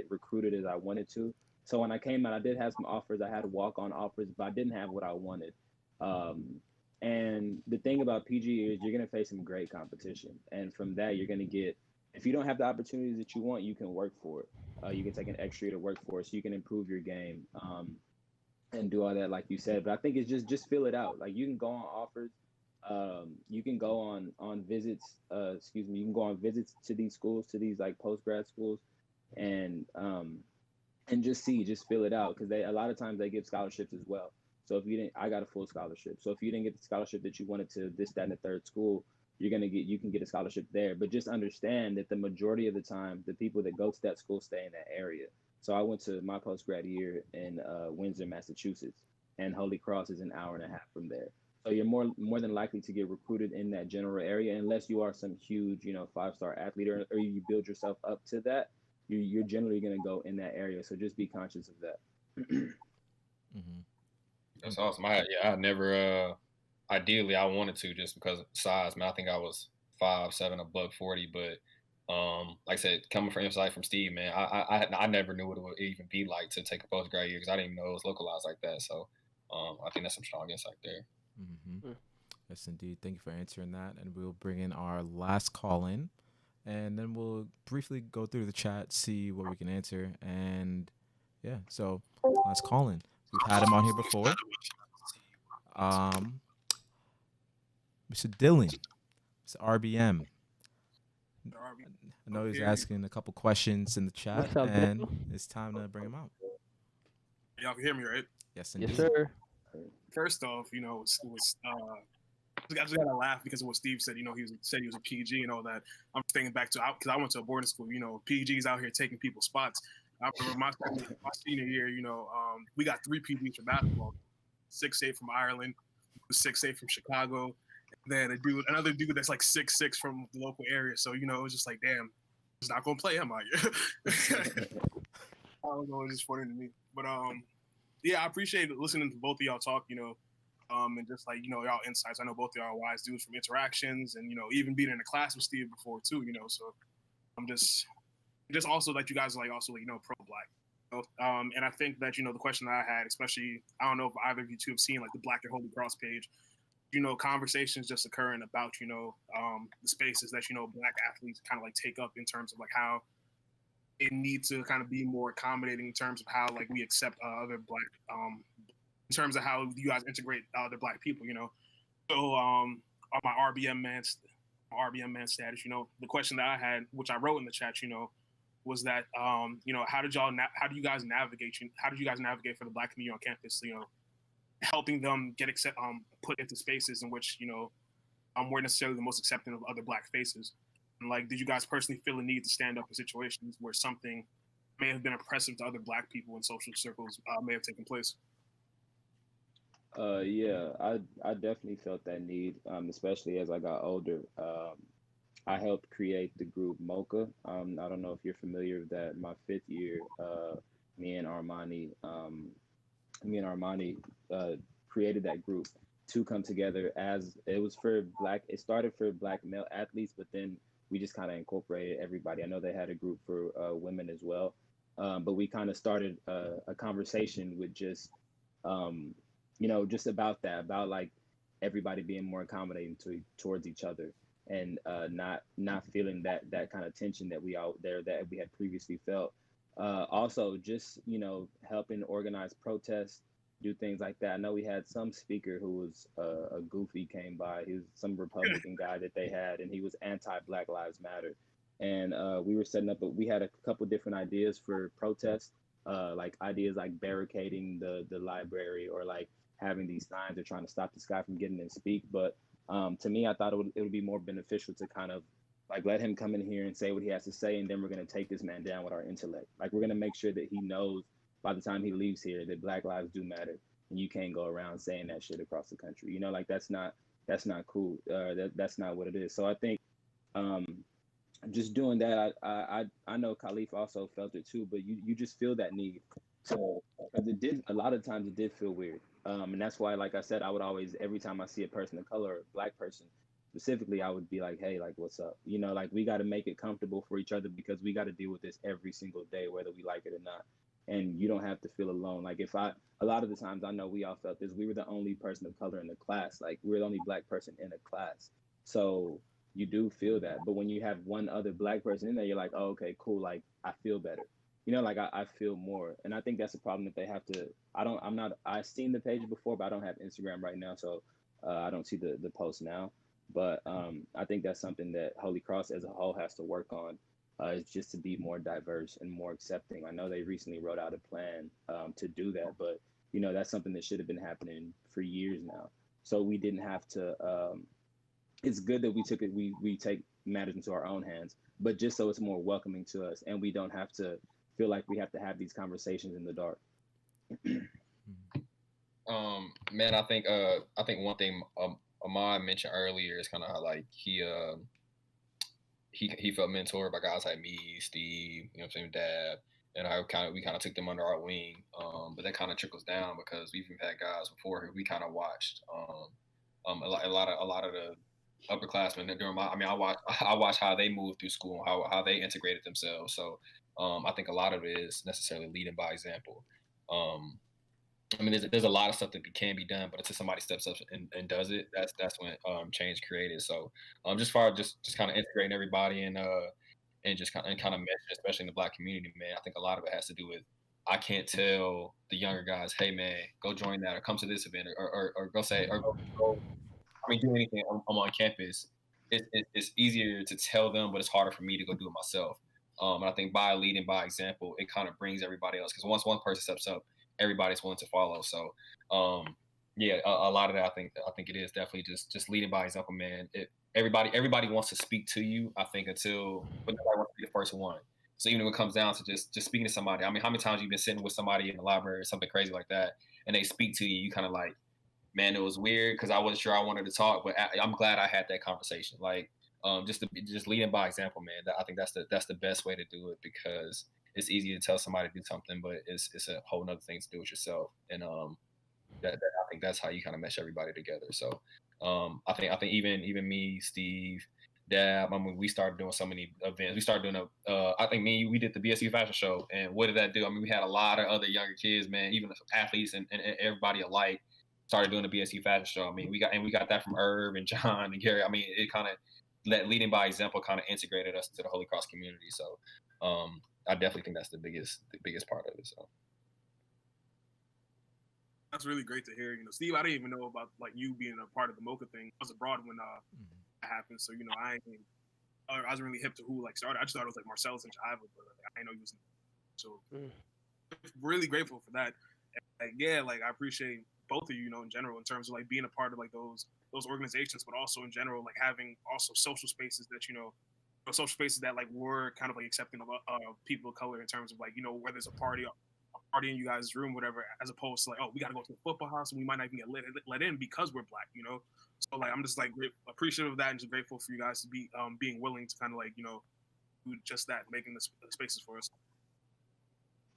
recruited as I wanted to. So when I came out, I did have some offers. I had walk-on offers, but I didn't have what I wanted. Um, and the thing about PG is you're gonna face some great competition, and from that, you're gonna get. If you don't have the opportunities that you want, you can work for it. You can take an extra year to work for it, so you can improve your game. And do all that like you said. But I think it's just fill it out. Like you can go on offers, you can go on visits. Excuse me, you can go on visits to these schools, to these like post grad schools, and just fill it out because they a lot of times they give scholarships as well. So if you didn't, I got a full scholarship. So if you didn't get the scholarship that you wanted to this, that, and the third school, you can get a scholarship there. But just understand that the majority of the time, the people that go to that school stay in that area. So I went to my post grad year in Windsor, Massachusetts, and Holy Cross is an hour and a half from there. So you're more than likely to get recruited in that general area, unless you are some huge, 5-star athlete, or you build yourself up to that. You're generally going to go in that area. So just be conscious of that. Mm-hmm. That's awesome. I ideally I wanted to just because of size. Man, I think I was 5'7", a buck 40, but like I said, coming from insight from Steve, man, I never knew what it would even be like to take a post grad year because I didn't even know it was localized like that. So I think that's some strong insight there. Mm-hmm. Mm. Yes, indeed. Thank you for answering that. And we'll bring in our last call in, and then we'll briefly go through the chat, see what we can answer. And yeah, so last call in. We've had him on here before. Um, Mr. Dylan, Mr. RBM. I know he's asking a couple questions in the chat, What's up, and Daniel? it's time to bring him out. Y'all can hear me, right? Yes, Yes, indeed. sir. First off, I just gotta laugh because of what Steve said. He was a PG and all that. I'm thinking back to because I went to a boarding school. PGs out here taking people's spots. I remember my senior year. We got three PGs for basketball. 6'8" from Ireland, 6'8" from Chicago, and then another dude that's like 6'6" from the local area. So it was just like, damn, it's not gonna play him out here. I don't know, it's just funny to me. But yeah, I appreciate listening to both of y'all talk. And just like y'all insights. I know both of y'all are wise dudes from interactions, and even being in a class with Steve before too. So I'm just also that you guys are like also like pro black. And I think that the question that I had, especially I don't know if either of you two have seen like the Black and Holy Cross page. Conversations just occurring about the spaces that black athletes kind of like take up in terms of like how it needs to kind of be more accommodating in terms of how like we accept other black in terms of how you guys integrate other black people. So on my RBM man status, the question that I had, which I wrote in the chat, was that how do you guys navigate for the black community on campus, helping them get put into spaces in which we're necessarily the most accepting of other black faces. And like, did you guys personally feel a need to stand up in situations where something may have been oppressive to other black people in social circles may have taken place? Yeah, I definitely felt that need, especially as I got older. I helped create the group Mocha. I don't know if you're familiar with that. My fifth year, me and Armani, me and Armani created that group to come together as it was for black. It started for black male athletes, but then we just kind of incorporated everybody. I know they had a group for women as well, but we kind of started a conversation with just um, just about that, about like everybody being more accommodating towards each other, and not feeling that kind of tension that we out there that we had previously felt. Also, just helping organize protests, do things like that. I know we had some speaker who was a goofy came by. He was some Republican guy that they had, and he was anti Black Lives Matter. And we were setting up, but we had a couple different ideas for protests, like ideas like barricading the library, or like having these signs or trying to stop this guy from getting in and speak. But to me, I thought it would be more beneficial to kind of like let him come in here and say what he has to say, and then we're going to take this man down with our intellect. Like, we're going to make sure that he knows by the time he leaves here that Black lives do matter, and you can't go around saying that shit across the country. Like that's not cool. That's not what it is. So I think um, just doing that, I know Khalif also felt it too, but you just feel that need to, because it did, a lot of times it did feel weird. And that's why, like I said, I would always, every time I see a person of color, or a black person specifically, I would be like, hey, like, what's up? Like, we got to make it comfortable for each other, because we got to deal with this every single day, whether we like it or not. And you don't have to feel alone. Like, a lot of the times, I know we all felt this, we were the only person of color in the class. Like, we were the only black person in the class. So you do feel that. But when you have one other black person in there, you're like, oh, okay, cool. Like, I feel better. Like, I feel more. And I think that's a problem that they have to. I've seen the page before, but I don't have Instagram right now. So I don't see the post now. But I think that's something that Holy Cross as a whole has to work on, is just to be more diverse and more accepting. I know they recently wrote out a plan to do that, but that's something that should have been happening for years now. So we didn't have to. It's good that we take matters into our own hands, but just so it's more welcoming to us, and we don't have to feel like we have to have these conversations in the dark. Man, I think one thing Ahmad mentioned earlier is kind of how like he felt mentored by guys like me, Steve, what I'm saying, Dad, and we kind of took them under our wing. But that kind of trickles down because we've had guys before who we kind of watched A lot of the upperclassmen during my, I mean, I watch how they move through school, and how they integrated themselves. So I think a lot of it is necessarily leading by example. Um, I mean, there's a lot of stuff that can be done, but until somebody steps up and does it, that's when change created. So just far just kind of integrating everybody and just kind of mesh, especially in the Black community, man. I think a lot of it has to do with I can't tell the younger guys, hey man, go join that or come to this event or go say or go I mean, do anything. I'm on campus. It's easier to tell them, but it's harder for me to go do it myself. And I think by leading by example, it kind of brings everybody else because once one person steps up, everybody's willing to follow. So, yeah, a lot of that I think it is definitely just leading by example, man. Everybody wants to speak to you. I think but nobody wants to be the first one. So even when it comes down to just speaking to somebody, I mean, how many times you've been sitting with somebody in the library or something crazy like that, and they speak to you, you kind of like, man, it was weird because I wasn't sure I wanted to talk, but I'm glad I had that conversation. Like, just leading by example, man. I think that's the best way to do it because it's easy to tell somebody to do something, but it's a whole nother thing to do it yourself. And I think that's how you kind of mesh everybody together. So I think even me, Steve, Dab. I mean, we started doing so many events. We started doing I think me and you, we did the BSU fashion show, and what did that do? I mean, we had a lot of other younger kids, man, even athletes and everybody alike started doing the BSU fashion show. I mean, we got that from Herb and John and Gary. I mean, it kind of leading by example kind of integrated us to the Holy Cross community. So I definitely think that's the biggest part of it. So That's really great to hear. Steve, I didn't even know about like you being a part of the Mocha thing. I was abroad when Mhm. that happened, so I wasn't really hip to who like started. I just thought it was like Marcellus and Jiva, but like, I didn't know he was. So Mm. really grateful for that. And, like, yeah, like I appreciate both of you, in general, in terms of like being a part of like those organizations, but also in general, like having also social spaces that social spaces that like were kind of like accepting of people of color in terms of like whether it's a party in you guys' room, whatever, as opposed to like, oh, we got to go to the football house and we might not even get let in because we're black. So like I'm just like appreciative of that and just grateful for you guys to be being willing to kind of like do just that, making the spaces for us.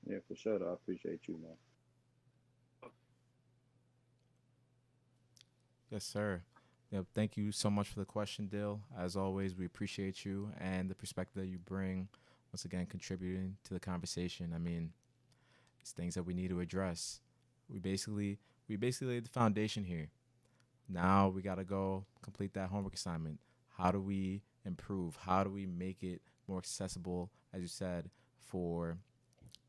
Yeah, for sure. Though. I appreciate you, man. Yes, sir. Yep. Thank you so much for the question, Dill. As always, we appreciate you and the perspective that you bring. Once again, contributing to the conversation. I mean, it's things that we need to address. We basically we basically laid the foundation here. Now we gotta go complete that homework assignment. How do we improve? How do we make it more accessible, as you said, for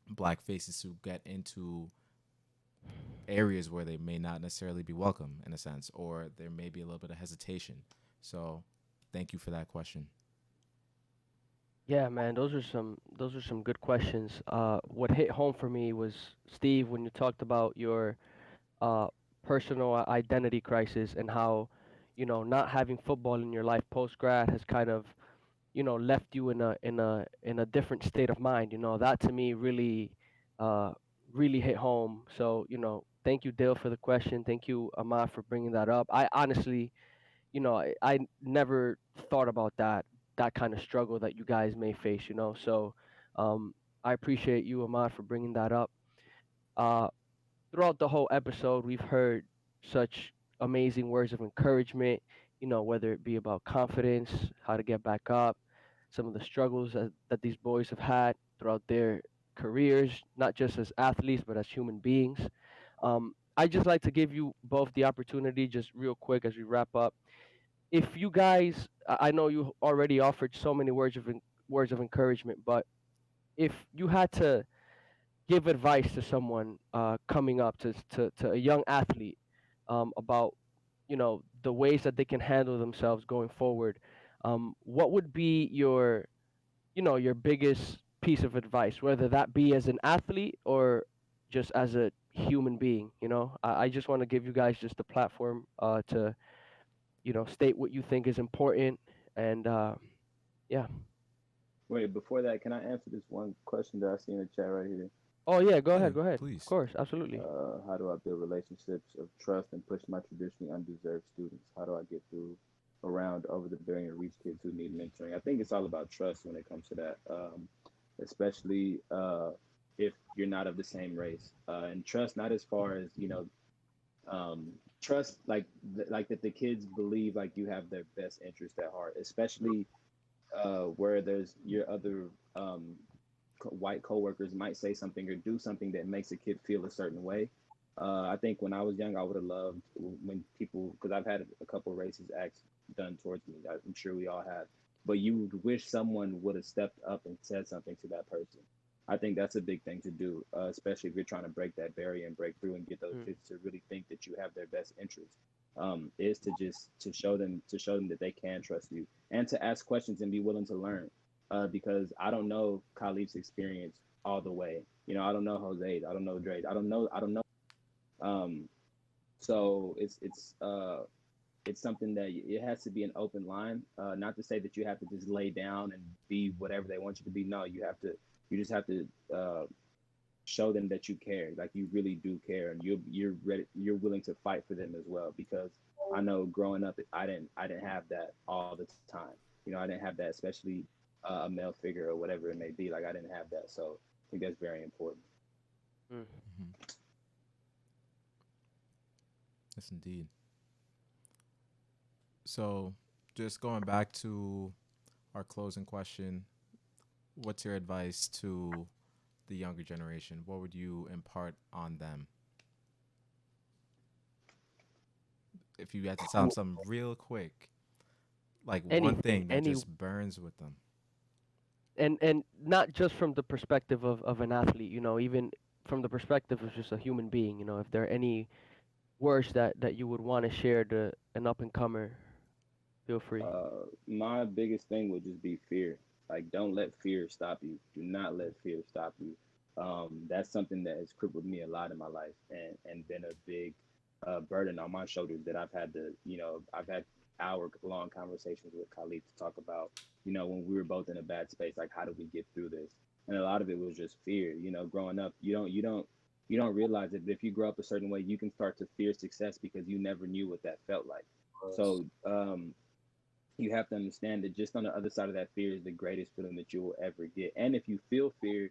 black faces to get into areas where they may not necessarily be welcome in a sense, or there may be a little bit of hesitation. So, thank you for that question. Yeah, man, those are some good questions. What hit home for me was Steve when you talked about your uh, personal identity crisis and how not having football in your life post grad has kind of left you in a different state of mind. That to me uh really hit home. So thank you, Dale, for the question. Thank you, Ahmad, for bringing that up. I honestly, I never thought about that kind of struggle that you guys may face. So um I appreciate you, Ahmad, for bringing that up. uh Throughout the whole episode, we've heard such amazing words of encouragement, whether it be about confidence, how to get back up, some of the struggles that these boys have had throughout their careers, not just as athletes, but as human beings. I just like to give you both the opportunity, just real quick as we wrap up. If you guys, I know you already offered so many words of encouragement, but if you had to give advice to someone coming up to a young athlete about the ways that they can handle themselves going forward, what would be your biggest piece of advice, whether that be as an athlete or just as a human being? I just want to give you guys just a platform to state what you think is important. And yeah. Wait, before that, can I answer this one question that I see in the chat right here? Oh yeah, go Yeah, ahead, go ahead. Of please. course, absolutely. How do I build relationships of trust and push my traditionally undeserved students? How do I get through around over the billion reach kids who need mentoring? I think it's all about trust when it comes to that, especially if you're not of the same race. And trust not as far as Trust, like that the kids believe like you have their best interest at heart, especially where there's your other white coworkers might say something or do something that makes a kid feel a certain way. I think when I was young, I would have loved when people, because I've had a couple racist acts done towards me. I'm sure we all have, but you would wish someone would have stepped up and said something to that person. I think that's a big thing to do, especially if you're trying to break that barrier and break through and get those Mm. kids to really think that you have their best interest. Is to just to show them that they can trust you and to ask questions and be willing to learn. Because I don't know Khalif's experience all the way. You know, I don't know Jose's, I don't know Dre's, I don't know. Um, so it's something that it has to be an open line. Not to say that you have to just lay down and be whatever they want you to be. No, you just have to show them that you care, like you really do care, and you're ready, you're willing to fight for them as well. Because I know growing up, I didn't have that all the time. You know, I didn't have that, especially a male figure or whatever it may be. Like I didn't have that, so I think that's very important. Mm. Hmm. Yes, indeed. So, just going back to our closing question, what's your advice to the younger generation? What would you impart on them if you had to tell them something real quick, like one Anything, thing that any, just burns with them? and not just from the perspective of an athlete, you know, even from the perspective of just a human being, you know, if there are any words that you would want to share to an up and comer, feel free. My biggest thing would just be fear. Like, don't let fear stop you. Do not let fear stop you. That's something that has crippled me a lot in my life, and been a big burden on my shoulders that I've had to, I've had hour-long conversations with Khalid to talk about, when we were both in a bad space, like how do we get through this? And a lot of it was just fear. Growing up, you don't realize that if you grow up a certain way, you can start to fear success because you never knew what that felt like. So you have to understand that just on the other side of that fear is the greatest feeling that you will ever get. And if you feel fear,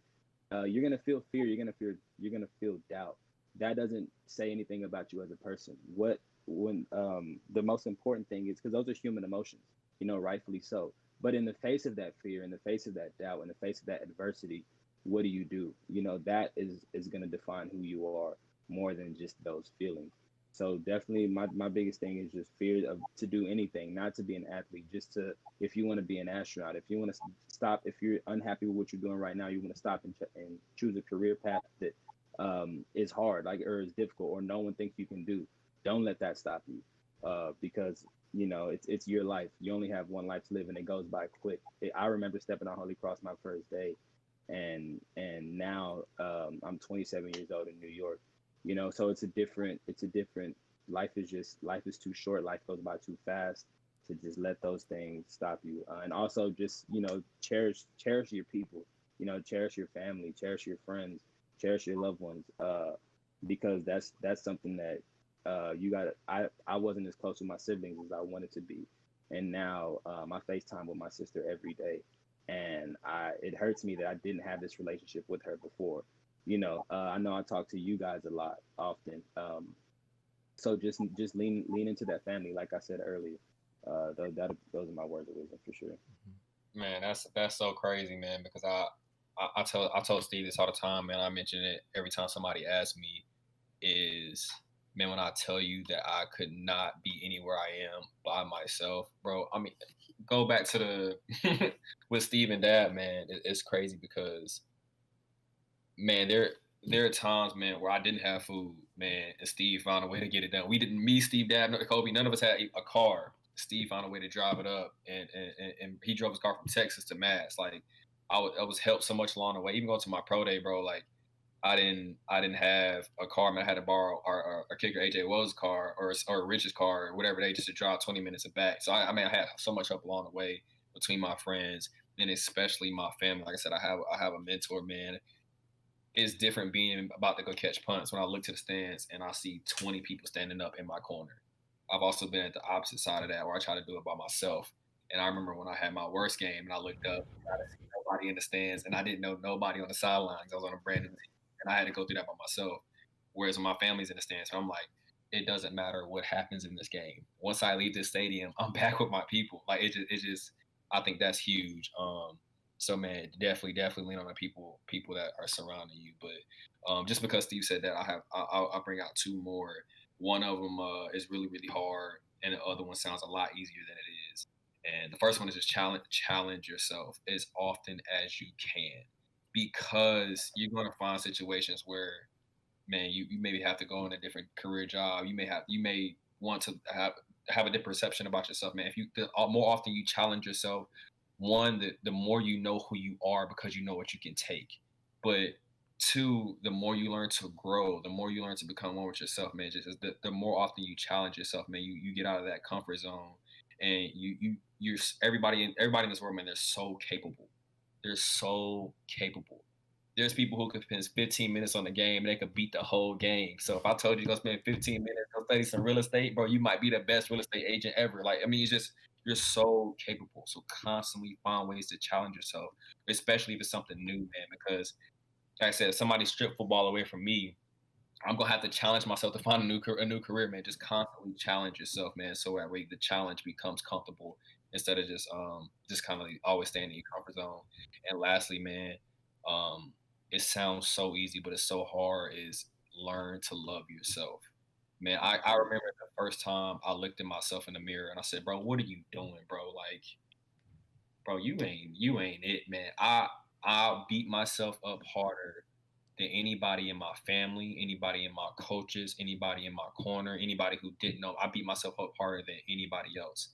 you're gonna feel fear. You're gonna feel doubt. That doesn't say anything about you as a person. What when The most important thing is because those are human emotions, rightfully so. But in the face of that fear, in the face of that doubt, in the face of that adversity, what do you do? That is gonna define who you are more than just those feelings. So definitely my biggest thing is just fear of to do anything, not to be an athlete, just to if you want to be an astronaut, if you want to stop, if you're unhappy with what you're doing right now, you want to stop and choose a career path that is hard, like or is difficult, or no one thinks you can do. Don't let that stop you, because it's your life. You only have one life to live, and it goes by quick. I remember stepping on Holy Cross my first day, and now I'm 27 years old in New York. So it's a different life is too short. Life goes by too fast to just let those things stop you. And also just cherish your people. Cherish your family, cherish your friends, cherish your loved ones. Because that's something that you got. I wasn't as close with my siblings as I wanted to be, and now I FaceTime with my sister every day, and it hurts me that I didn't have this relationship with her before. I know I talk to you guys a lot often. So just lean into that family, like I said earlier. Those are my words of wisdom for sure. Man, that's so crazy, man. Because I told Steve this all the time, man. I mention it every time somebody asks me. Is man, when I tell you that I could not be anywhere I am by myself, bro. I mean, go back to the with Steve and Dad, man. It's crazy because man, there are times, man, where I didn't have food, man, and Steve found a way to get it done. We didn't, me, Steve, Dad, Kobe, none of us had a car. Steve found a way to drive it up, and he drove his car from Texas to Mass. Like, I was helped so much along the way. Even going to my pro day, bro. Like, I didn't have a car. Man, I had to borrow our kicker AJ Wells' car or Rich's car or whatever they just to drive 20 minutes back. So I had so much up along the way between my friends and especially my family. Like I said, I have a mentor, man. It's different being about to go catch punts when I look to the stands and I see 20 people standing up in my corner. I've also been at the opposite side of that where I try to do it by myself. And I remember when I had my worst game and I looked up, I didn't see nobody in the stands and I didn't know nobody on the sidelines. I was on a brand new team and I had to go through that by myself. Whereas when my family's in the stands, so I'm like, it doesn't matter what happens in this game. Once I leave this stadium, I'm back with my people. Like it just I think that's huge. So man, definitely lean on the people that are surrounding you. But just because Steve said that, I'll bring out two more. One of them is really hard, and the other one sounds a lot easier than it is. And the first one is just challenge yourself as often as you can, because you're going to find situations where, man, you maybe have to go in a different career job. You may want to have a different perception about yourself, man. If the more often you challenge yourself, one, the more you know who you are because you know what you can take. But two, the more you learn to grow, the more you learn to become one with yourself, man. Just the more often you challenge yourself, man, you get out of that comfort zone, and you're everybody in this world, man. They're so capable. They're so capable. There's people who could spend 15 minutes on the game and they could beat the whole game. So if I told you go spend 15 minutes, go study some real estate, bro, you might be the best real estate agent ever. Like, I mean, it's just you're so capable. So constantly find ways to challenge yourself, especially if it's something new, man. Because like I said, if somebody stripped football away from me, I'm gonna have to challenge myself to find a new career, man. Just constantly challenge yourself, man. So that way the challenge becomes comfortable instead of just kind of like always staying in your comfort zone. And lastly, man, um, it sounds so easy, but it's so hard. Is learn to love yourself, man. I remember the first time I looked at myself in the mirror and I said, bro, what are you doing, bro? Like, bro, you ain't it, man. I beat myself up harder than anybody in my family, anybody in my coaches, anybody in my corner, anybody who didn't know. I beat myself up harder than anybody else.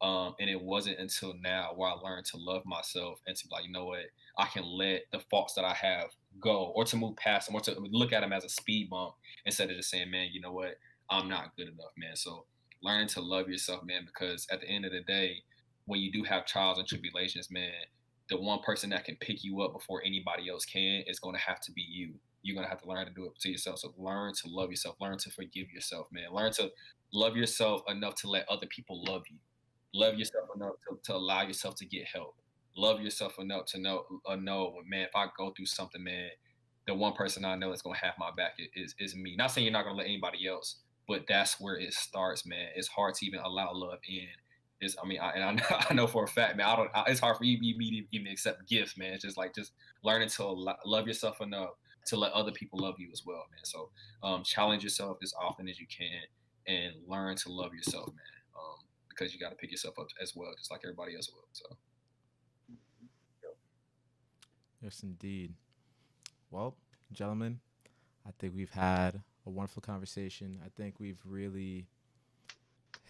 And it wasn't until now where I learned to love myself and to be like, you know what, I can let the faults that I have go, or to move past them, or to look at them as a speed bump instead of just saying, man, you know what, I'm not good enough, man. So learning to love yourself, man, because at the end of the day, when you do have trials and tribulations, man, the one person that can pick you up before anybody else can is going to have to be you. You're going to have to learn to do it to yourself. So learn to love yourself, learn to forgive yourself, man. Learn to love yourself enough to let other people love you. Love yourself enough to allow yourself to get help. Love yourself enough to know, man, if I go through something, man, the one person I know that's gonna have my back is me. Not saying you're not gonna let anybody else, but that's where it starts, man. It's hard to even allow love in. I mean, I know for a fact, man. It's hard for me to even accept gifts, man. It's just like just learning to love yourself enough to let other people love you as well, man. So challenge yourself as often as you can and learn to love yourself, man. Because you got to pick yourself up as well, just like everybody else will. So, Yes, indeed. Well, gentlemen, I think we've had a wonderful conversation. I think we've really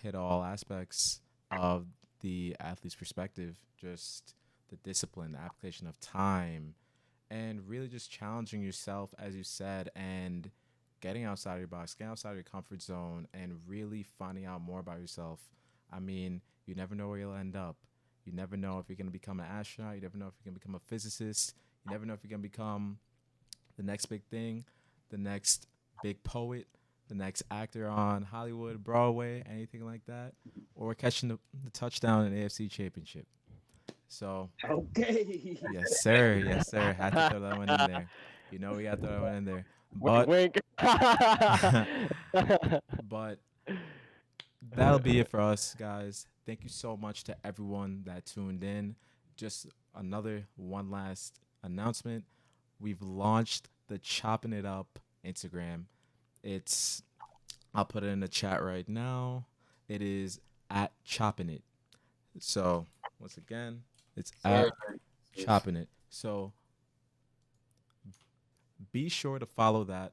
hit all aspects of the athlete's perspective, just the discipline, the application of time, and really just challenging yourself, as you said, and getting outside of your box, getting outside of your comfort zone, and really finding out more about yourself. I mean, you never know where you'll end up. You never know if you're going to become an astronaut. You never know if you're going to become a physicist. You never know if you're going to become the next big thing, the next big poet, the next actor on Hollywood, Broadway, anything like that, or catching the touchdown in the AFC Championship. So, Okay. yes, sir. Yes, sir. Had to throw that one in there. You know we got to throw that one in there. Wink, But, wink. but that'll be it for us, guys. Thank you so much to everyone that tuned in. Just another one last announcement. We've launched the Choppin' It Up Instagram. It's I'll put it in the chat right now. It is at Choppin' It. So once again, it's at sir, Choppin' It. So be sure to follow that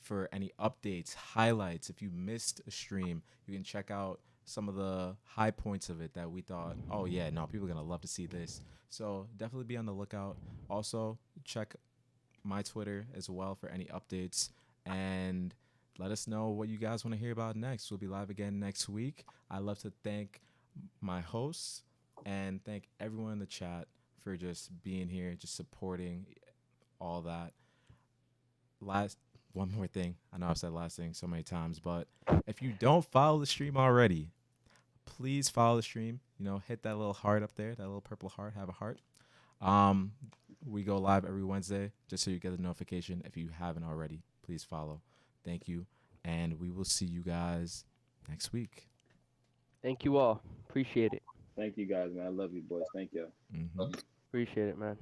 for any updates, highlights. If you missed a stream, you can check out some of the high points of it that we thought, oh yeah, no, people are gonna love to see this. So definitely be on the lookout. Also, check my Twitter as well for any updates, and let us know what you guys want to hear about next. We'll be live again next week. I'd love to thank my hosts and thank everyone in the chat for just being here, just supporting all that. Last one more thing. I know I've said last thing so many times, but if you don't follow the stream already, please follow the stream. You know, hit that little heart up there, that little purple heart, have a heart. Um, we go live every Wednesday, just so you get the notification. If you haven't already, please follow. Thank you. and we will see you guys next week. Thank you all. Appreciate it. Thank you guys, man. I love you, boys. Thank you. Mhm. Love you. Appreciate it, man.